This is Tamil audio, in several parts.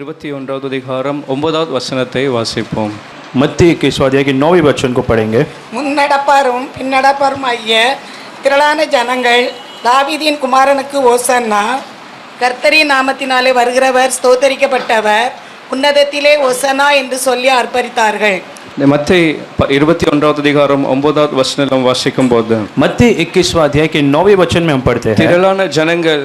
21வது அதிகாரம் 9வது வசனத்தை வாசிப்போம். मत्ती के स्वाध्याय के 9वें वचन को पढ़ेंगे. முன்னடப்பாரும் பின்னடப்பாரும் ஐய திரளான ஜனங்கள் தாவீதின் குமாரனுக்கு ஓசன்னா, கர்த்தரின் நாமத்தினாலே வருகிறவர் ஸ்தோத்தரிக்கப்பட்டவர், உன்னதத்திலே ஓசன்னா என்று சொல்லி ஆர்ப்பரித்தார்கள். மத்தேயு 21வது அதிகாரம் 9வது வசனம் வாசிக்கும் போது मत्ती 21वां अध्याय के 9वें वचन में हम पढ़ते हैं. திரளான ஜனங்கள்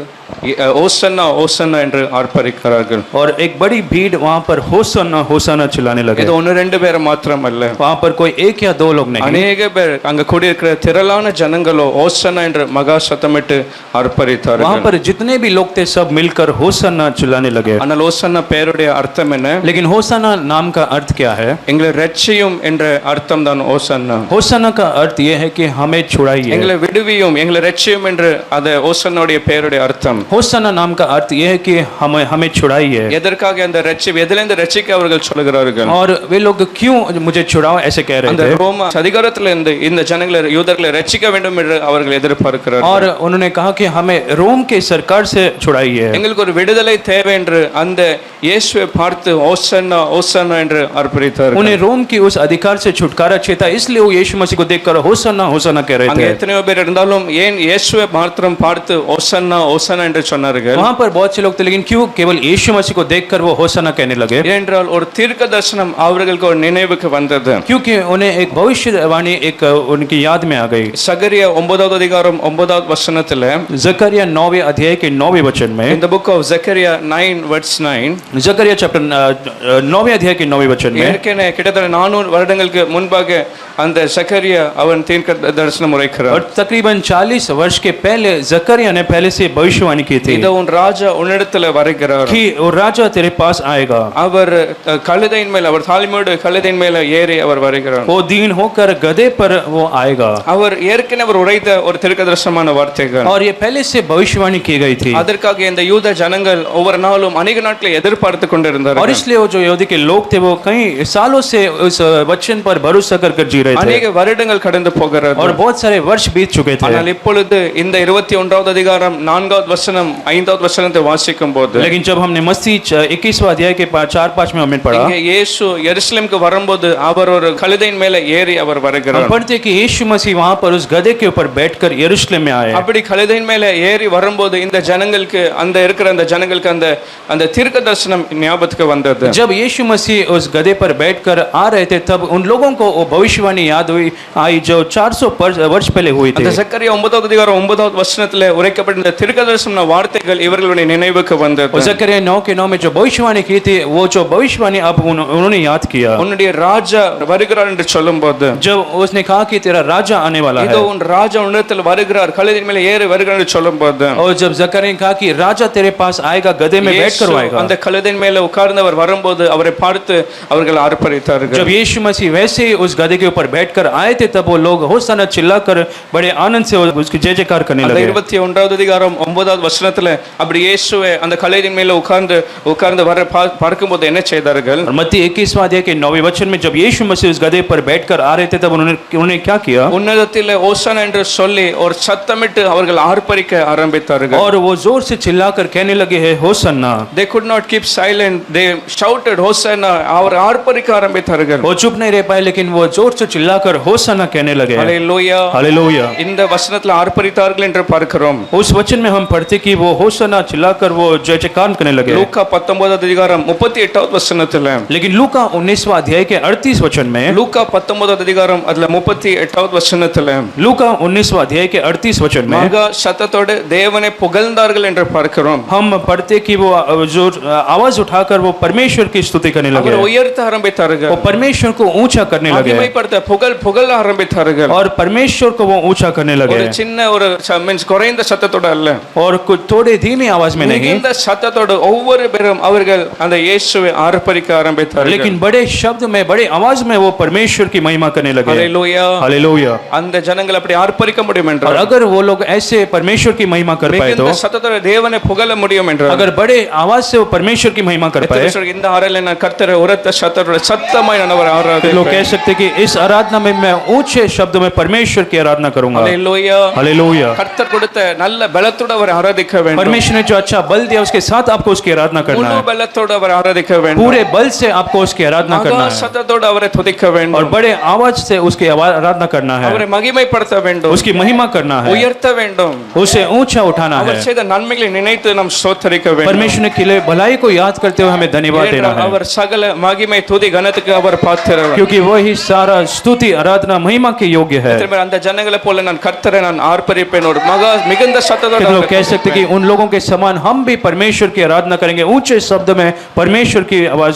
ஓசன்னா ஓசன்னா என்று ஆர்ப்பரிக்கிறார்கள். और एक बड़ी भीड़ वहाँ पर होसन्ना होसन्ना चिल्लाने लगे. இது ஒன்று ரெண்டு பேர் மாத்திரமல்ல, वहाँ पर कोई एक या दो लोग नहीं, அநேக பேர் அங்க கூடியிருக்கிற திரளான ஜனங்களோ ஓசன்னா என்று மகா சத்தமிட்டு ஆர்ப்பரித்தார்கள். वहाँ पर जितने भी लोग थे सब मिलकर होसन्ना चिल्लाने लगे. ஆனால் ஓசன்னா பெயருடைய அர்த்தம் என்ன? लेकिन होसन्ना नाम का अर्थ क्या है? எங்களை ரட்சியும் என்ற அர்த்தம் தான் ஓசன்னா. होसन्ना का अर्थ यह है कि हमें छुड़ाइए, எங்களை விடுவியும் எங்களை ரட்சியும் என்று அது ஓசன்னாவுடைய பெயருடைய அர்த்தம். होसन्ना नाम का अर्थ यह है कि हमें छुड़ाइए. எதற்காக அந்த ரட்சிப்பு, எதிலிருந்து ரட்சிக்க அவர்கள் சொல்கிறார்கள்? और वे लोग क्यों मुझे छुड़ाओ ऐसे कह रहे அந்த थे. ரோம அதிகாரத்திலிருந்து இந்த ஜனங்களை யூதர்களை ரட்சிக்க வேண்டும் என்று அவர்கள் எதிர்பார்க்கிறார்கள். और उन्होंने कहा कि हमें रोम के सरकार से छुड़ाइए. எங்களுக்கு ஒரு விடுதலை தேவை என்று அந்த இயேசுவை பார்த்து ஓசன்னா ஓசன்னா என்று ஆர்ப்பரித்தார்கள். उन्हें रोम की उस अधिकार से छुटकारा चाहिए था, इसलिए वो यीशु मसीह को देखकर होसन्ना होसन्ना कह रहे அங்கே थे. எத்தனையோ பேர் இருந்தாலும் ஏன் இயேசுவை மாத்திரம் பார்த்து ஓசன்னா ஓசன்னா என்று சொன்னார்கள்? वहाँ पर बहुत से लोग थे, लेकिन क्यों केवल यीशु मसीह को देखकर वो होसन्ना कहने लगे? ஏனென்றால் ஒரு தீர்க்க தரிசனம் அவர்களுக்கு ஒரு நினைவுக்கு வந்தது. क्योंकि उन्हें एक भविष्यवाणी एक उनकी याद में आ गई. சகரியா 9வது அதிகாரம் 9வது வசனத்துல, जकरिया 9वें अध्याय के 9वें वचन में, in the book of Zechariah 9 verse 9, Zechariah chapter 9वें अध्याय के 9वें वचन में, ஏற்கனவே கிட்டத்தட்ட 400 வருடங்களுக்கு முன்பாக அந்த சகரியா அவன் தீர்க்க தரிசனம் உரைக்கிறார். और तकरीबन 40 वर्ष के पहले जकरिया ने पहले से भविष्यवाणी की थी இதோ உன் ராஜா உன்னிடத்தில் வருகிறார், कि वो राजा तेरे पास आएगा. அவர் கழுதையின் மேல், அவர் தாழ்மையோடு கழுதையின் மேல ஏறி அவர் வருகிறார். वो दीन होकर गधे पर वो आएगा. அவர் ஏற்கனவே அவர் உரைத்த ஒரு தீர்க்கதரிசனமான வார்த்தைகள். और ये पहले से भविष्यवाणी की गई थी. அதற்காக இந்த யூத ஜனங்கள் ஒவ்வொரு நாளும் अनेक நாட்களை எதிர்பார்த்து கொண்டிருந்தார்கள். और इसलिए वो जो यहूदी के लोग थे वो कई सालों से उस वचन पर भरोसा कर जी रहे थे. अनेक வருடங்கள் கடந்து போகிறது. और बहुत सारे वर्ष बीत चुके थे. ஆனால் இப்பொழுது இந்த 21வது அதிகாரம் 4வது வசனம் 5வது வசனத்தை வாசிக்கும் போது, लेकिन जब हमने मत्ती 21वां अध्याय के 4-5 में हमने पढ़ा, இங்கே இயேசு यरूशलेमக்கு வரும்போது அவர் ஒரு கழுதையின் மேல ஏறி அவர் வருகிறார். हम पढ़ते कि यीशु मसीह वहां पर उस गधे के ऊपर बैठकर यरूशलेम में आए. அப்படி கழுதையின் மேல ஏறி வரும்போது இந்த ஜனங்களுக்கு அந்த இருக்கிற அந்த ஜனங்களுக்கு அந்த அந்த தீர்க்க தரிசனம் ஞாபகத்துக்கு வந்தது. जब यीशु मसीह उस गधे पर बैठकर आ रहे थे तब उन लोगों को वो भविष्यवाणी याद हुई आई जो 400 वर्ष पहले हुई थी. அந்த சக்கரியா 9வது அதிகாரம் 9வது வசனத்திலே உரைக்கப்பட்ட இந்த தீர்க்க தரிசன வார்த்தைகள் இவர்களுடைய நினைவுக்கு வந்தது. जकरिया 9 के 9 में जो भविष्यवाणी की थी वो जो भविष्यवाणी अब उन्होंने याद किया. உன்னுடைய ராஜா வருகிறார் என்று சொல்லும்போது, जब उसने कहा कि तेरा राजा आने वाला है, இதோ உன் ராஜா உன்னிடத்தில் வருகிறார் கழுதையின் மேல ஏறி வருகிறார் என்று சொல்லும்போது, और जब जकरिया ने कहा कि राजा तेरे पास आएगा, गधे में बैठकर आएगा, அந்த கழுதையின் மேல உட்கார்ந்தவர் வரும்போது அவரை பார்த்து அவர்கள் ஆர்ப்பரித்தார்கள். जब यीशु मसीह वैसे ही उस गधे के ऊपर बैठकर आए थे तब वो लोग होसन्ना चिल्लाकर बड़े आनंद से उसकी जय जयकार करने लगे. 21வது அதிகாரம் 9வது வசனத்துல அப்படி இயேசுவை அந்த கழுதையின் மேல உட்கார்ந்து வர பார்க்கும்போது என்ன செய்தார்கள்? और मत्ती 21वां अध्याय के 9वें वचन में जब यीशु मसीह उस गधे पर बैठकर आ रहे थे तब उन्होंने क्या किया? உன்னதத்திலே ஓசன்னா என்று சொல்லி ஒரு சத்தமிட்டு அவர்கள் ஆர்ப்பரிக்க ஆரம்பித்தார்கள். और वो जोर से चिल्लाकर कहने लगे हैं Hosanna. They could not keep silent, they shouted hosanna. அவர் ஆர்ப்பரிக்க ஆரம்பித்தார்கள். वो चुप नहीं रह पाए, लेकिन वो जोर से चिल्लाकर होसन्ना कहने लगे. Hallelujah, hallelujah. இந்த வசனத்துல ஆர்ப்பரித்தார்கள் என்று பார்க்கிறோம். उस वचन में हम पढ़ते कि वो होसन्ना चिल्लाकर वो जय जयकार करने लगे. லூக்கா 19வது அதிகாரம் 38வது வசனத்துல, लेकिन लूका 19वां अध्याय के 38 वचन में, லூக்கா 19வது அதிகாரம் அதுல 38வது வசனத்துல, लूका 19वां अध्याय के 38 वचन में மகா சத்தத்தோடு தேவனை புகழ்ந்தார்கள் என்று பார்க்கிறோம். हम पढ़ते कि वो जो आवाज उठाकर वो परमेश्वर की स्तुति करने लगे, அவர் உயர்த்த ஆரம்பித்தார்கள், वो परमेश्वर को ऊंचा करने लगे, மகிமைப்படுத்த புகழ ஆரம்பித்தார்கள். और परमेश्वर को वो ऊंचा करने लगे. ஒரு சின்ன ஒரு மீன்ஸ் குறைந்த சத்தத்தோட அல்ல, और कुछ थोड़े धीमी आवाज में नहीं, இந்த சத்தத்தோடு ஒவ்வொரு பேரும் அவர்கள் அந்த இயேசுவை ஆர்ப்பரிக்க ஆரம்பித்தார்கள். लेकिन बड़े शब्द में बड़े आवाज में वो परमेश्वर की महिमा करने लगे. Hallelujah, hallelujah. அந்த ஜனங்கள் அப்படி ஆர்ப்பரிக்க முடியும் और என்றால், अगर वो लोग ऐसे परमेश्वर की महिमा कर पाए तो, இந்த சத்தத்தோட தேவனை புகழ முடியும் என்றால், अगर बड़े आवाज से वो परमेश्वर की महिमा कर पाए, இந்த ஆராதனை நான் கர்த்தரை உரத்த சத்தத்தோட சத்தமாய் நான் அவர் ஆராதிப்பேன். लोग कह सकते कि इस आराधना में मैं ऊंचे शब्दों में परमेश्वर की आराधना करूंगा. Hallelujah, hallelujah. கர்த்தர் கொடுத்த நல்ல பலத்தோட அவர் ஆராதிக்க ஆராதிக்க வேண்டும். परमेश्वर ने जो अच्छा बल दिया उसके साथ आपको उसकी आराधना करना முழு है. பலத்தோடு அவர் ஆராதிக்க வேண்டும். पूरे बल से आपको उसकी आराधना மகா करना है சத்தத்தோடு அவரை துதிக்க और வேண்டும். बड़े आवाज से उसकी आराधना करना है, அவரை மகிமைப்படுத்த வேண்டும். उसकी महिमा करना है, உயர்த்த வேண்டும். उसे ऊंचा उठाना है. அவர் செய்த நன்மைகளை நினைத்து நாம் ஸ்தோத்தரிக்க வேண்டும். परमेश्वर ने किले भलाई को याद करते हुए हमें धन्यवाद देना ஏனென்றால் है, அவர் சகல மகிமை துதி கனத்துக்கு அவர் பாத்திரர். क्योंकि वही सारा स्तुति आराधना महिमा के योग्य है. திரும்ப அந்த ஜனங்களை போல நான் கர்த்தரை நான் ஆர்ப்பரிப்பேன் ஒரு மகா மிகுந்த சத்தத்தோடு कितने लोग அவரை कह सकते कि துதிப்பேன். उन लोगों के समान हम भी परमेश्वर की आराधना करेंगे, ऊंचे शब्द में परमेश्वर की आवाज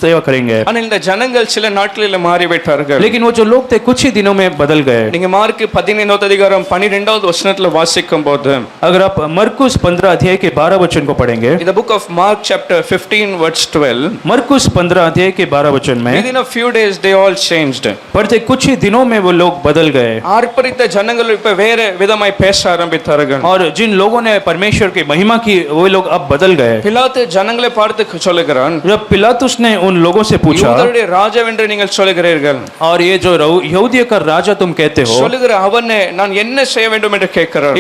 सेवा करेंगे. ஆனால் இந்த ஜனங்கள் சில நாட்களில் மாறிவிட்டார்கள். लेकिन वो जो लोग थे कुछ ही दिनों में बदल गए. நீங்க மார்க் 15வது அதிகாரம் 12வது வசனத்துல வாசிக்கும் போது अगर आप मरकुस 15 अध्याय के 12 वचन को पढ़ेंगे, in the book of Mark chapter 15 verse 12, मरकुस 15 अध्याय के 12 वचन में within a few days they all changed. पढ़ते कुछ ही दिनों में वो लोग बदल गए. ஆர்ப்பரித்த ஜனங்கள் இப்ப வேற விதமாய் பேச ஆரம்பித்தார்கள். और जिन लोगों ने परमेश्वर की महिमा की वो लोग अब बदल गए. பிலாத்து ஜனங்களை பார்த்து சொல்லுகிறான், जब पिलातुस ने उन लोगों से पूछा, யூதருடைய ராஜாவென்று நீங்கள் சொல்லுகிறீர்கள், और ये जो यहूदियों का राजा तुम कहते हो, சொல்லுகிற அவனே நான் என்ன செய்ய வேண்டும் என்று கேட்கிறார்.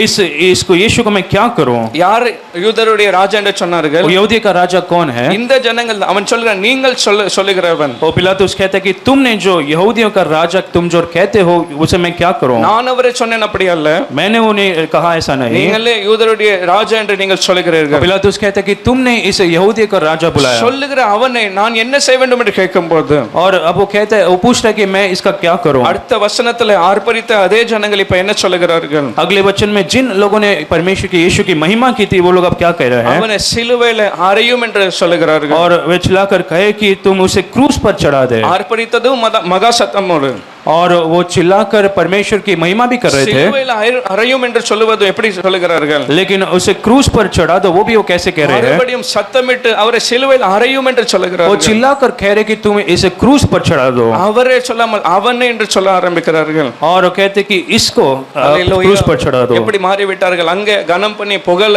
इसको यीशु को मैं क्या करूं? யார் யூதருடைய ராஜா என்று சொன்னார்கள்? वो यहूदी का राजा कौन है? இந்த ஜனங்கள். அவன் சொல்லுகிறான், நீங்கள் சொல்லுகிறவன். वो पिलातुस कहता है कि तुमने जो यहूदियों का राजा तुम जो कहते हो उसे मैं क्या करूं? நான் அவரை சொன்னேன் அப்படி அல்ல, मैंने उन्हें कहा ऐसा नहीं. நீங்களே யூதருடைய ராஜா என்று நீங்கள் சொல்லுகிறீர்கள். पिलातुस कहता है कि तुमने इस यहूदी का राजा बुलाया. சொல்லுகிற அவனை நான் என்ன செய்ய வேண்டும் என்று கேட்கும்போது और अब वो कहता है, वो पूछता है कि मैं इसका क्या करूं? அடுத்த வசனத்துல ஆர்ப்பரித்த அதே ஜனங்கள் இப்ப என்ன சொல்லுகிறார்கள்? अगले वचन में जिन लोगों ने परमेश्वर की यीशु की महिमा की थी वो लोग अब क्या कह रहे हैं? அவனை சிலுவையில அறையும் என்று சொல்லுகிறார்கள். और वे चिल्लाकर कहे कि तुम उसे क्रूस पर चढ़ा दे. ஆர்ப்பரித்ததும் மகா சத்தமோடு और वो चिल्लाकर परमेश्वर की महिमा भी कर रहे थे. சிலுவையில அறையும் என்று சொல்லுவது எப்படி சொல்லுகிறார்கள்? लेकिन उसे क्रूस पर चढ़ा दो वो भी वो कैसे कह रहे हैं? மறுபடியும் சத்தமிட்டு அவரை சிலுவையில் அறையும் என்று वो சொல்லுகிறார்கள். चिल्लाकर कह रहे कि तुम इसे क्रूस पर चढ़ा दो. அவரே சொல்லாமல் அவனே என்று சொல்ல ஆரம்பிக்கிறார்கள். और वो कहते कि इसको அல்லேலூயா. क्रूस पर चढ़ा दो. எப்படி மாறிவிட்டார்கள்? அங்கே கனம் பண்ணி புகழ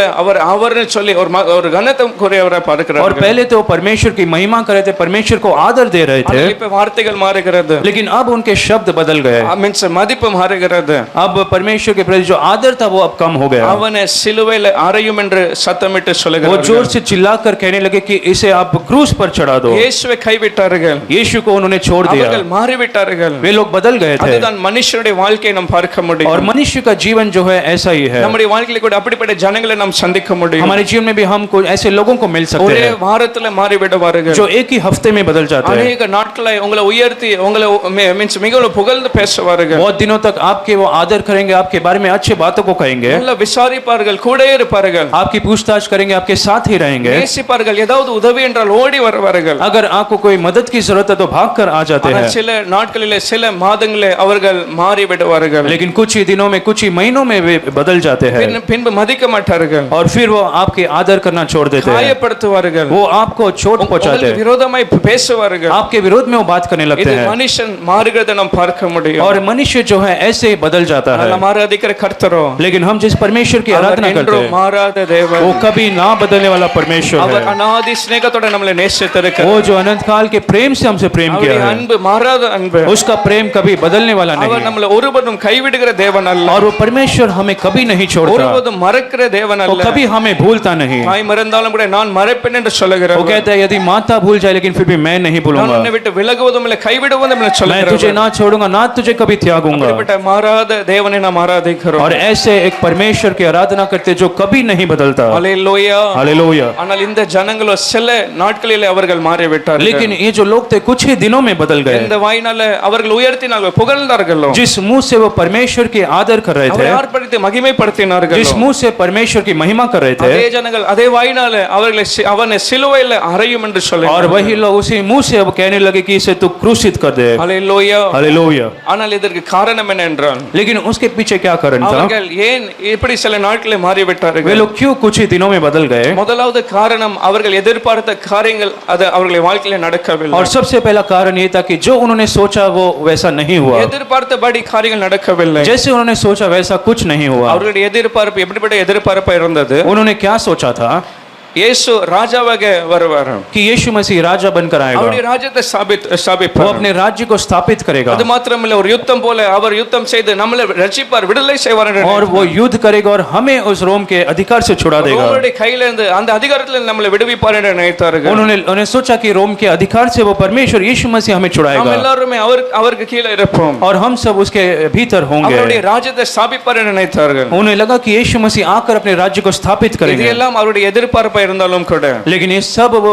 அவர்னு சொல்லி ஒரு கனத்தை குறையவரை और பார்க்கிறார்கள். पहले तो परमेश्वर की महिमा कर रहे थे, परमेश्वर को आदर दे रहे थे, ஆனால் இப்ப வார்த்தைகள் மாறுகிறது. लेकिन अब उनके शब्द बदल गए. மீன்ஸ் மதிப்பு மாறுகிறது. अब परमेश्वर के प्रति जो आदर था वो अब कम हो गया. அவனை சிலுவையில் அறையும் என்று சத்தமிட்டு वो சொல்லுகிறார்கள். जोर से चिल्लाकर कहने लगे कि इसे आप क्रूस पर चढ़ा दो. இயேசுவை கைவிட்டார்கள். यीशु को उन्होंने छोड़ दिया. அவர்கள் மாறிவிட்டார்கள். वे लोग बदल गए थे. அதுதான் மனுஷனுடைய வாழ்க்கையை நாம் பார்க்க और முடியும். मनुष्य का जीवन जो है ऐसा ही है. நம்முடைய வாழ்க்கையில கூட அப்படிப்பட்ட ஜனங்களை நாம் சந்திக்க முடியும். हमारे जीवन में भी हम कुछ ऐसे लोगों को मिल सकते ஒரே हैं வாரத்துல மாறிவிடுவார்கள். जो एक ही हफ्ते में बदल जाते हैं. அநேக நாட்களை உங்களை உயர்த்தி உங்களை மீன்ஸ் மிகவும் புகழ்ந்து பேசுவார்கள். बहुत दिनों तक आपके वो आदर करेंगे, आपके बारे में अच्छे बातों को कहेंगे, நல்ல விசாரிப்பார்கள், கூட இருப்பார்கள், आपकी पूछताछ करेंगे, आपके साथ ही रहेंगे. நேசிப்பார்கள். ஏதாவது உதவி என்றால் ஓடி வருவார்கள். अगर आपको कोई मदद की जरूरत है तो भाग कर आ जाते ஆனால் हैं. சில நாட்களிலே சில மாதங்களே அவர்கள் மாறி விடுவார்கள். लेकिन कुछ ही दिनों में कुछ ही महीनों में वे बदल जाते हैं பின்பு மதிக்க மாட்டார்கள். और फिर वो आपके आदर करना छोड़ देते हैं. காயப்படுத்துவார்கள். वो आपको चोट पहुंचाते உங்களுக்கு हैं, விரோதமாய் பேசுவார்கள். आपके विरोध में वो बात करने लगते இது हैं. மனுஷன் மாறுகிறதை நாம் பார்க்க முடியும். और मनुष्य जो है ऐसे ही बदल जाता है. நாம் ஆராதிக்கிற கர்த்தரோ लेकिन हम जिस परमेश्वर की அவர் आराधना करते என்றும் हैं மாறாத தேவன். वो कभी ना बदलने वाला परमेश्वर அவர் है. அநாதி சிநேகத்தோட நம்மளை நேசித்திருக்கிறார். वो जो अनंत काल के प्रेम से हमसे प्रेम किया அவருடைய है, அன்பு மாறாத அன்பு. उसका प्रेम कभी बदलने वाला அவர் नहीं. நம்மளை ஒருபோதும் கைவிடுகிற தேவன் அல்ல. और वो परमेश्वर हमें कभी नहीं छोड़ता, ஒருபோதும் மறக்கிற தேவன் वो அல்ல. कभी हमें भूलता नहीं. தாய் மறந்தாலும் கூட நான் மறப்பேன் என்று சொல்லுகிறார். वो कहता है यदि माता भूल जाए लेकिन फिर भी मैं नहीं நான் भूलूंगा, உன்னை விட்டு விலகுவதும் இல்லை கைவிடுவதும் இல்லை मैं சொல்லுகிறார். तुझे ना छोड़ूंगा ना तुझे कभी त्यागूंगा. அப்படிப்பட்ட மாறாத தேவனை நாம் ஆராதிக்கிறோம். और ऐसे एक परमेश्वर की आराधना करते जो कभी नहीं बदलता. அல்லேலூயா. हालेलुया. ஆனால் இந்த ஜனங்களோ சில நாட்களிலே அவர்கள் மாறிவிட்டார்கள். लेकिन ये जो लोग थे कुछ ही दिनों में बदल गए. இந்த வாயினால அவர்கள் உயர்த்தினார்கள், புகழ்ந்தார்கள். जिस मुंह से वो परमेश्वर की आदर कर रहे அவரை थे, ஆர்ப்பரித்து மகிமைப்படுத்தினார்கள். जिस मुंह से परमेश्वर की महिमा कर रहे थे, அதே ஜனங்கள் அதே வாயினால அவர்களை அவனை சிலுவையில் அறையும் என்று और சொல்லினார்கள். वही लोग उसी मुंह से अब कहने लगे कि इसे तू क्रूसित कर दे. அல்லேலூயா. हालेलुया. ஆனால் இதற்கு காரணம் என்ன என்றால் लेकिन उसके पीछे क्या कारण था? அவர்கள் ஏன் இப்படி சில நாட்களில் वे மாறிவிட்டார்கள்? लोग क्यों कुछ ही दिनों में बदल गए? முதலாவது காரணம் அவர்கள் எதிர்பார்த்த காரியங்கள் அது அவர்களுடைய வாழ்க்கையில நடக்கவில்லை. और सबसे पहला कारण ये था कि जो उन्होंने सोचा वो वैसा नहीं हुआ. எதிர்பார்த்தபடி காரியங்கள் நடக்கவில்லை. जैसे उन्होंने सोचा वैसा कुछ नहीं हुआ. அவர்களுடைய எதிர்பார்ப்பு எப்படிப்பட்ட எதிர்பார்ப்பா இருந்தது? उन्होंने क्या सोचा था? இயேசு ராஜாவாக வருவார். कि यीशु मसीह राजा बनकर அவருடைய आएगा, ராஜ்யத்தை वो ஸ்தாபிப்பார். अपने राज्य को स्थापित करेगा அது மாத்திரமல்ல, ஒரு யுத்தம் போல அவர் யுத்தம் செய்து நம்மளை ரட்சிப்பார், விடுதலை செய்வார் என்று और वो युद्ध करेगा और हमें उस रोम के अधिकार से छुड़ा देगा। ரோமருடைய கையில இருந்து அந்த அதிகாரத்தில் நம்மளை விடுவிப்பார் என்று நினைத்தார்கள். उन्होंने सोचा कि रोम के अधिकार से वो परमेश्वर यीशु मसीह हमें நாம் छुड़ाएगा எல்லாருமே அவருக்கு கீழே இருப்போம். और हम सब उसके भीतर होंगे। அவருடைய ராஜ்யத்தை ஸ்தாபிப்பார் என்று நினைத்தார்கள். उन्हें लगा कि यीशु मसीह आकर अपने राज्य को स्थापित இது करेंगे, எல்லாம் அவருடைய எதிர்பார்ப்பா இருந்தாலும் கூட लेकिन ये सब वो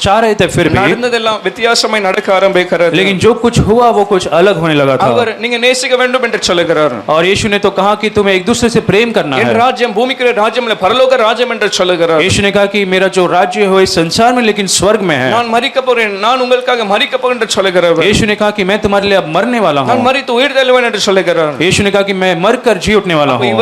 चाह रहे थे, फिर भी நடந்ததெல்லாம் வித்தியாசமாய் நடக்க ஆரம்பிக்கிறது. लेकिन जो कुछ हुआ वो कुछ अलग होने लगा था। அவர் நீங்க நேசிக்க வேண்டும் என்று சொல்லுகிறார். और यीशु ने तो कहा कि तुम्हें एक दूसरे से प्रेम करना என் है। ராஜ்யம் பூமிக்குரிய ராஜ்யம் இல்ல, பரலோக ராஜ்யம் என்று சொல்லுகிறார். यीशु ने कहा कि मेरा जो राज्य है इस संसार में लेकिन स्वर्ग में है। நான் மரிக்க போறேன், நான் உங்களுக்காக மரிக்க போறேன் என்று சொல்லுகிறார். यीशु ने कहा कि मैं तुम्हारे लिए अब मरने वाला நான் हूँ। மரித்து உயிர் தெழுவேன் என்று சொல்லுகிறார். यीशु ने कहा कि मैं मरकर जी उठने वाला அப்ப हूँ।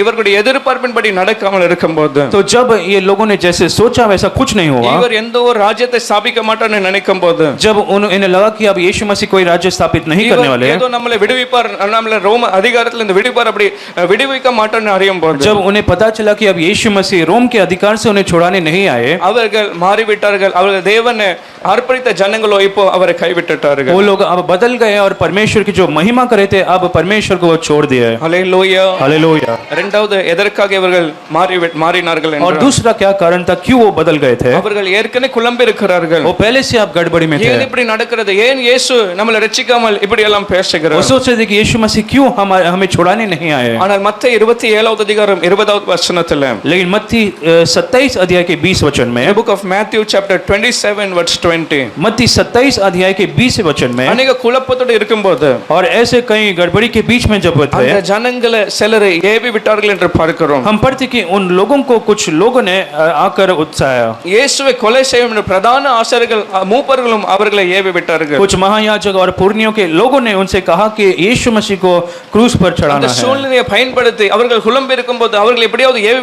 இவர்களுடைய எதிர்பார்ப்பின்படி நடக்காமல் இருக்கும்போது तो जब ये लोगों ने जैसे सोचा वैसा कुछ नहीं हुआ, இவர் எந்த ஒரு ராஜ்யத்தை ஸ்தாபிக்க மாட்டார்னு நினைக்கும் போது जब इन्हें लगा कि अब यीशु मसीह कोई राज्य स्थापित नहीं करने वाले हैं, ஏதோ நம்மளை விடுவிப்பார், நம்மளை ரோம அதிகாரத்தில் இருந்து விடுவிப்பார், அப்படி விடுவிக்க மாட்டார்னு அறியும் போது जब उन्हें पता चला कि अब यीशु मसीह रोम के अधिकार से उन्हें छुड़ाने नहीं आए, அவர்கள் மாறிவிட்டார்கள். அவர்கள் தேவனை அர்ப்பணித்த ஜனங்களோ இப்போ அவரை கைவிட்டுட்டார்கள். वो लोग अब बदल गए और परमेश्वर की जो महिमा करे थे अब परमेश्वर को वो छोड़ दिया है। ஹல்லேலூயா. हालेलुया। இரண்டாவது எதற்காக இவர்கள் மாறினார்கள் और என்றால், दूसरा क्या कारण था क्यों वो बदल गए थे? அவர்கள் ஏற்கனவே குழம்பி இருக்கிறார்கள். वो पहले से आप गड़बड़ी में थे। ஏன் இப்படி நடக்கிறது? ஏன் இயேசு நம்மளை ரட்சிக்காமல் இப்படி எல்லாம் वो பேசுகிறார்? सोच रहे थे कि यीशु मसीह क्यों हमें छुड़ाने नहीं आए। ஆனால் மத்தேயு 27வது அதிகாரம் 20வது வசனத்தில், लेकिन मत्ती 27 अध्याय के 20 वचन में, the book of Matthew chapter 27 verse 20, मत्ती 27 अध्याय के 20 वचन में, அநேக குழப்பத்தோடு இருக்கும்போது और ऐसे कई गड़बड़ी के बीच में जब थे, அந்த ஜனங்களை சிலரை ஏவி விட்டார்கள் என்று பார்க்கிறோம். हम पढ़ते कि उन लोगों को कुछ लोगों ने आकर उत्साया, இயேசுவை கொலை செய்யும் என்று பிரதான ஆசாரியர்கள் மூப்பர்களும் அவர்களை ஏவி விட்டார்கள். कुछ महायाजक और पुरनियों के लोगों ने उनसे कहा कि यीशु मसीह को क्रूस पर அந்த चढ़ाना है। சூழ்நிலையை பயன்படுத்தி அவர்கள் குழம்பி இருக்கும்போது அவர்கள் எப்படியாவது ஏவி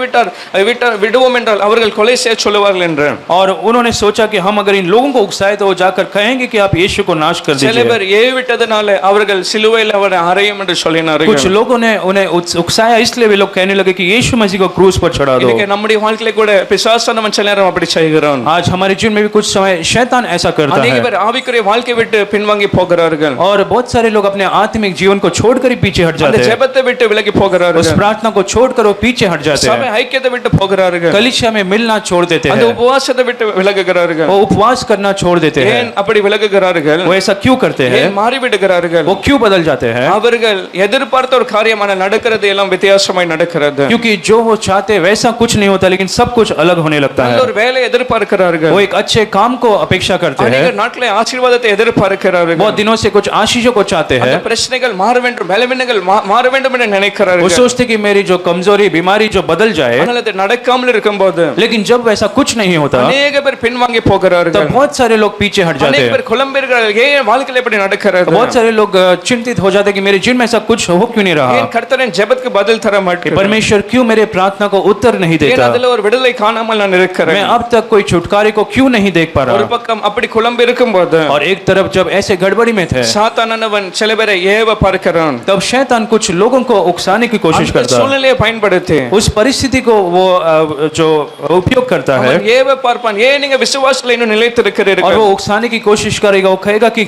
விடுவோம் என்றால் அவர்கள் கொலை செய்ய சொல்லுவார்கள் என்று. और उन्होंने सोचा कि हम अगर इन लोगों को उकसाए तो वो जाकर कहेंगे कि आप यीशु को नाश कर சில பேர் दीजिए। ஏவி விட்டதனால அவர்கள் சிலுவையில் அவரை அறையும் என்று कुछ சொல்லினார்கள். लोगों ने उन्हें उकसाया, इसलिए वे लोग कहने लगे कि यीशु मसीह को क्रूस पर चढ़ा दो। இன்னைக்கு நம்முடைய வாழ்க்கையில கூட பிசாசானவன் சில நேரம் அப்படி செய்கிறான். आज हमारे जीवन में भी कुछ समय शैतान ऐसा करता அநேக है பேர் ஆவிக்குரிய வாழ்க்கை விட்டு பின்வாங்கி போகிறார்கள். और बहुत सारे लोग अपने आत्मिक जीवन को छोड़कर ही पीछे हट அந்த जाते हैं। ஜெபத்தை விட்டு விலகி उस போகிறார்கள். प्रार्थना को छोड़कर वो पीछे हट जाते சபை हैं, ஐக்கியத்தை விட்டு போகிறார்கள். कलीसिया में मिलना छोड़ देते அந்த हैं, உபவாசத்தை விட்டு விலகுகிறார்கள். वो उपवास करना छोड़ देते हैं। ஏன் அப்படி விலகுகிறார்கள்? वो ऐसा क्यों करते हैं? ஏன் மாறி விடுகிறார்கள்? वो क्यों बदल जाते हैं? அவர்கள் எதிர்பார்த்த ஒரு காரியமான நடக்கிறது எல்லாம் வித்தியாசமாய் நடக்கிறது. क्योंकि जो वो चाहते वैसा कुछ नहीं होता, लेकिन सब कुछ अलग होने लगता है। நல்ல ஒரு வேலையை எதிர்பார்க்கிறார்கள். वो एक अच्छे काम को अपेक्षा करते அநேக हैं, நாட்களே ஆசீர்வாதத்தை எதிர்பார்க்கிறார்கள். बहुत दिनों से कुछ आशीषों को चाहते அந்த हैं। பிரச்சனைகள் மாற வேண்டும், பலவீனங்கள் மாற வேண்டும் என்று वो நினைக்கிறார்கள். सोचते कि मेरी जो कमजोरी बीमारी जो बदल जाए, ஆனால் அது நடக்காமல் இருக்கும்போது लेकिन जब वैसा कुछ नहीं होता அநேக பேர் பின்வாங்கி போகிறார்கள். तब बहुत सारे लोग पीछे हट जाते அநேக हैं। பேர் குழம்புகிறார்கள். ஏன் வாழ்க்கையில இப்படி நடக்கிறது? बहुत सारे लोग चिंतित हो जाते हैं कि मेरे जीवन में ऐसा कुछ हो क्यों नहीं रहा, ஏன் கர்த்தரின் ஜெபத்துக்கு பதில் தர कि மாட்டேங்கிறார்? परमेश्वर क्यों मेरे प्रार्थना को उत्तर नहीं ஏன் देता, அதுல ஒரு விடுதலை காணாமல் நான் मैं இருக்கிறேன்? अब तक कोई छुटकारे को क्यों नहीं देख पा ஒரு रहा। பக்கம் அப்படி குழம்பு இருக்கும்போது और एक तरफ जब ऐसे गड़बड़ी में थे சாத்தானவன் சில பேரை ஏவ பார்க்கிறான். तब शैतान कुछ लोगों को उकसाने की कोशिश அந்த करता है, சூழ்நிலையை பயன்படுத்தி उस परिस्थिति को वो जो उपयोग करता है, அவன் ஏவ பார்ப்பான். ஏன் நீங்க விசுவாசத்துல இன்னும் और நிலைத்திருக்கிறீர்கள்? वो उकसाने की कोशिश करेगा। वो कहेगा कि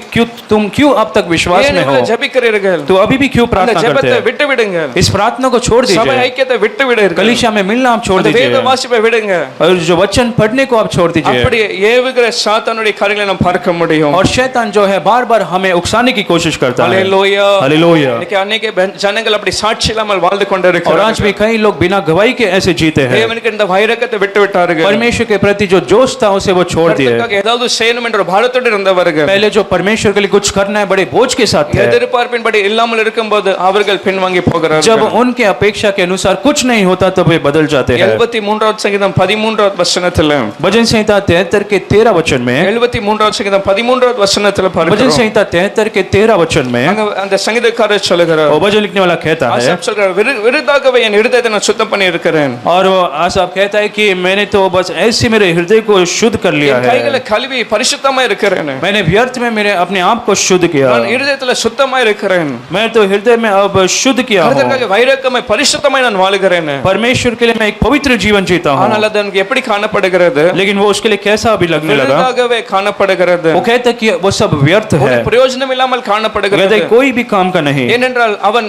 तुम क्यों अब तक विश्वास ஏன் में हो, இவ்வளவு ஜெபிக்கிறீர்கள்? तो अभी भी क्यों அந்த प्रार्थना करते ஜெபத்தை हैं। விட்டு விடுங்க. इस प्रार्थना को छोड़ சபை दीजिए, ஐக்கியத்தை விட்டு விடுங்க. कलीसिया में मिलना आप छोड़ அந்த வேத दीजिए, வாசிப்பை விடுங்க. और जो वचन पढ़ने को आप छोड़ दीजिए। அப்படி ஏவுகிற சாத்தானுடைய காரியங்களை நாம் பார்க்க முடியும். और शैतान जो है बार बार हमें उकसाने की कोशिश करता है। ஹல்லேலூயா. हालेलुया। இன்னைக்கு अनेक ஜனங்கள் அப்படி சாட்சி இல்லாமல் வாழ்ந்து और आज भी கொண்டிருக்கிறார்கள். कई लोग बिना गवाही के ऐसे जीते हैं। தேவனுக்கு இந்த வைரக்கத்தை விட்டு விட்டார்கள். परमेश्वर के प्रति जो जोश था उसे वो छोड़ दिए। கர்த்தருக்காக ஏதாவது செய்யணும் என்ற பாரத்தோடு இருந்தவர்கள் पहले जो परमेश्वर के लिए कुछ करना है बड़े बोझ के साथ थे, எதிர்பார்ப்பின்படி இல்லாமல் இருக்கும்போது அவர்கள் பின்வாங்கி போகிறார்கள். जब उनके अपेक्षा के अनुसार कुछ नहीं होता तब वे बदल जाते हैं। 73வது சங்கீதம் 13வது வசனத்தில், भजन संहिता 73 के 13 वचन में, 73வது சங்கீதம் 13வது வசனத்தில் भजन பார்க்கிறோம். संहिता 73 के 13 वचन में அங்க அந்த சங்கீதக்காரர் சொல்லுகிறார், वो भजन लिखने वाला कहता है, ஆசாப் சொல்றார், விருதாகவே என் இருதயத்தை நான் சுத்தம் பண்ணி இருக்கிறேன். और वो आसाफ कहता है कि मैंने तो बस ऐसे मेरे हृदय को शुद्ध कर लिया என் है, கைகளை கழுவி பரிசுத்தமா இருக்கிறேன். मैंने व्यर्थ में मेरे अपने आप को शुद्ध किया, நான் இருதயத்துல சுத்தமா இருக்கிறேன். मैं तो हृदय में अब शुद्ध किया हूँ, கர்த்தருக்காக வைரக்கமாய் பரிசுத்தமாய் நான் வாழுகிறேன். परमेश्वर के लिए मैं एक पवित्र जीवन जीता हूँ। ஆனால் அதன் அவனுக்கு எப்படி காணப்படுகிறது? लेकिन वो उसके लिए कैसा अभी लगने लगा, விருதாகவே காணப்படுகிறது. वो कहता कि वो सब व्यर्थ ஒரு है, பிரயோஜனம் இல்லாமல் कहता காணப்படுகிறது. है कोई भी काम का नहीं, ஏனென்றால் அவன்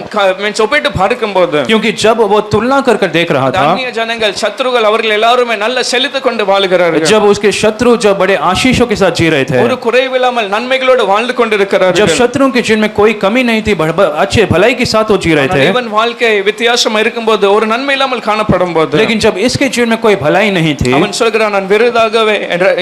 ஒப்பிட்டு பார்க்கும்போது क्योंकि जब वो तुलना कर कर देख रहा था, அந்நிய ஜனங்கள் சத்துருகள் அவர்கள் எல்லாருமே நல்ல செழித்துக் கொண்டு வாழுகிறார்கள். जब उसके शत्रु जब बड़े आशीषों के साथ जी रहे थे, ஒரு குறைவில்லாமல் நன்மைகளோடு வாழ்ந்து जब கொண்டிருக்கிறார்கள். शत्रुओं के जिनमें कोई कमी नहीं थी, अच्छे भलाई के साथ वो जी रहे थे, இவன் வாழ்க்கை வித்தியாசமா இருக்கும்போது ஒரு நன்மை இல்லாமல் காணப்படும் போது लेकिन जब इसके जीवन में कोई भलाई नहीं थी, அவன் சொல்கிறான், நான் விருதாகவே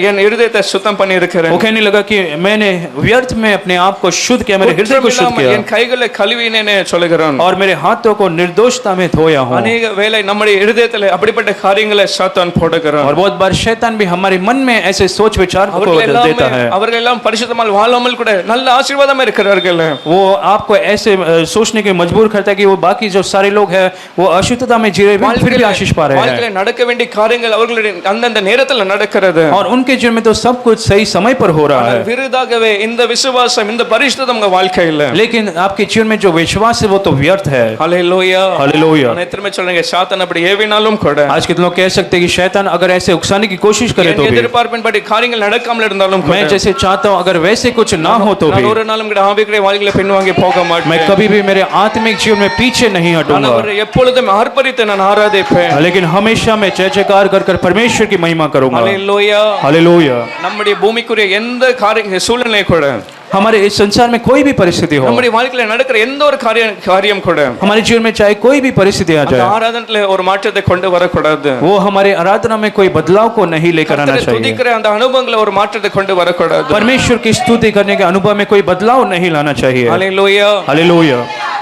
என் இருதயத்தை சுத்தம் பண்ணி இருக்கிறேன். वो कहने लगा कि मैंने व्यर्थ में अपने आप को शुद्ध किया, मेरे हृदय को शुद्ध किया என் கைகளை கழுவினேனே சொல்கிறான். और मेरे हाथों को निर्दोषता में धोया हूं. அநேக வேளை நம்முடைய இருதயத்திலே அப்படிப்பட்ட காரியங்களை சாத்தான் போடுகிறான். और बहुत बार शैतान भी हमारे मन में ऐसे सोच विचार को देता है. அவர்கள் எல்லாம் பரிசுத்தமாய் வாழாமல் கூட நல்ல ஆசீர்வாதமா இருக்கிறார்கள். वो आपको ऐसे सोचने के मजबूर करता है कि वो बाकी जो सारे लोग हैं वो अशुद्धता में जी रहे हैं, फिर भी आशीष पा रहे हैं. வாழ்க்கையில நடக்க வேண்டிய காரியங்கள் அவர்களுடைய அந்தந்த நேரத்துல நடக்கிறது. और उनके जीवन में तो सब कुछ सही समय पर हो रहा है. விருதாகவே இந்த விசுவாசம் இந்த பரிசுத்தம் உங்க வாழ்க்கையில, लेकिन आपके जीवन में जो विश्वास है वो तो व्यर्थ है. Hallelujah hallelujah. நான் திரும்ப சொல்றேன், சாத்தான் அப்படி ஏவினாலும் கூட, आज के लोग कह सकते हैं कि शैतान अगर ऐसे उकसाने की कोशिश करे तो भी, எதிர்பார்ப்பின்படி காரியங்கள் நடக்காமல் இருந்தாலும் கூட, मैं जैसे चाहता हूं अगर वैसे कुछ ना हो तो भी, நான் ஒரு நாளும் கூட ஆவிக்குரிய வாழ்க்கையில பின்வாங்கி போக மாட்டேன். मैं कभी भी मेरे आत्मिक जीवन में पीछे नहीं நான் हटूंगा, அவரை எப்பொழுதும் ஆர்ப்பரித்து நான் ஆராதிப்பேன். लेकिन हमेशा मैं जय जयकार कर कर परमेश्वर की महिमा करूंगा. हालेलुया. हालेलुया. நம்முடைய பூமிக்குரிய எந்த காரிய சூழ்நிலை கூட, हमारे इस संसार में कोई भी परिस्थिति हो, நம்முடைய வாழ்க்கையில நடக்கிற எந்த ஒரு காரியம் கூட, हमारे जीवन में चाहे कोई भी परिस्थिति आ அந்த जाए, ஆராதனையில ஒரு மாற்றத்தை கொண்டு வரக்கூடாது. वो हमारे आराधना में कोई बदलाव को नहीं लेकर आना கர்த்தரை चाहिए. துதிக்கிற அந்த அனுபவங்களை ஒரு மாற்றத்தை கொண்டு வரக்கூடாது. परमेश्वर की स्तुति करने के अनुभव में कोई बदलाव नहीं लाना चाहिए. हालेलुया. हालेलुया.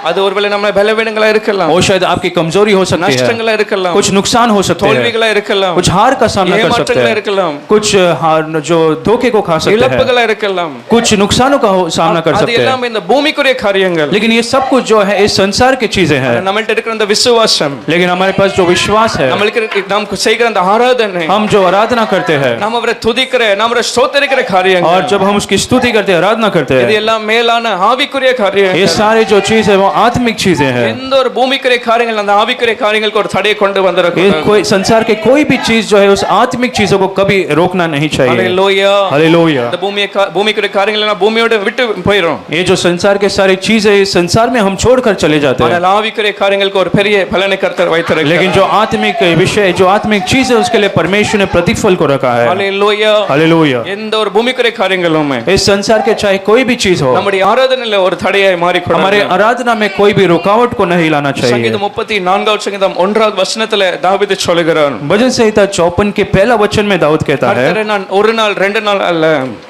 அது ஒருவேளை நம்ம பலவீனங்களா இருக்கலாம், वो शायद आपकी कमजोरी हो सकती है, நஷ்டங்களா இருக்கலாம், कुछ नुकसान हो सकते हैं, தோல்விகளா இருக்கலாம், कुछ हार का सामना कर सकते ஏமாற்றங்களா हैं, இருக்கலாம், कुछ हार जो धोखे को खा सकते हैं, இழப்புகளா இருக்கலாம், कुछ नुकसानों का सामना कर அது सकते हैं. எல்லாம் இந்த பூமிக்குரிய காரியங்கள். लेकिन ये सब कुछ जो है इस संसार की चीजें हैं, நம்மள்ட்ட இருக்கிற அந்த விசுவாசம், लेकिन हमारे पास जो विश्वास है, நம்மளுக்கு நாம் செய்கிற அந்த ஆராதனை, हम जो आराधना करते हैं, நாம் அவரை துதிக்கிற, நாம் அவரை ஸ்தோத்திரிக்கிற காரியங்கள், और जब हम उसकी स्तुति करते हैं, आराधना करते இது हैं, எல்லாம் மேலான ஆவிக்குரிய காரியங்கள். ये सारे जो चीज है वो आत्मिक चीजें हैं. எந்த ஒரு பூமிக்குரிய காரியங்கள் அந்த ஆவிக்குரிய காரியங்களுக்கு ஒரு தடையை கொண்டு ये வந்திருக்கும். कोई संसार के कोई भी चीज जो है उस आत्मिक चीजों को कभी रोकना नहीं चाहिए. हालेलुया. हालेलुया. இந்த பூமிக்குரிய காரியங்கள் எல்லாம் பூமியோட விட்டு போயிடும். ये जो संसार के सारी चीजें इस संसार में हम छोड़कर चले जाते हैं, ஆனால் ஆவிக்குரிய காரியங்களுக்கு ஒரு பெரிய பலனை கர்த்தர் வைத்திருக்கிறார். लेकिन जो आत्मिक विषय, जो आत्मिक चीज है उसके लिए परमेश्वर ने प्रतिफल को रखा है. हालेलुया. हालेलुया. எந்த ஒரு பூமிக்குரிய காரியங்களும் इस संसार के चाहे कोई भी चीज हो, நம்முடைய ஆராதனையில ஒரு தடையாய் மாறிக்கூடாது. हमारे आराधना में कोई भी रुकावट को नहीं लाना चाहिए. சங்கீதம் 34வது சங்கீதம் 1வது வசனத்துல தாவீது சொல்கிறான், भजन संहिता 54 के पहला वचन में दाऊद कहता है, கர்த்தரை நான் ஒரு நாள் ரெண்டு நாள் அல்ல,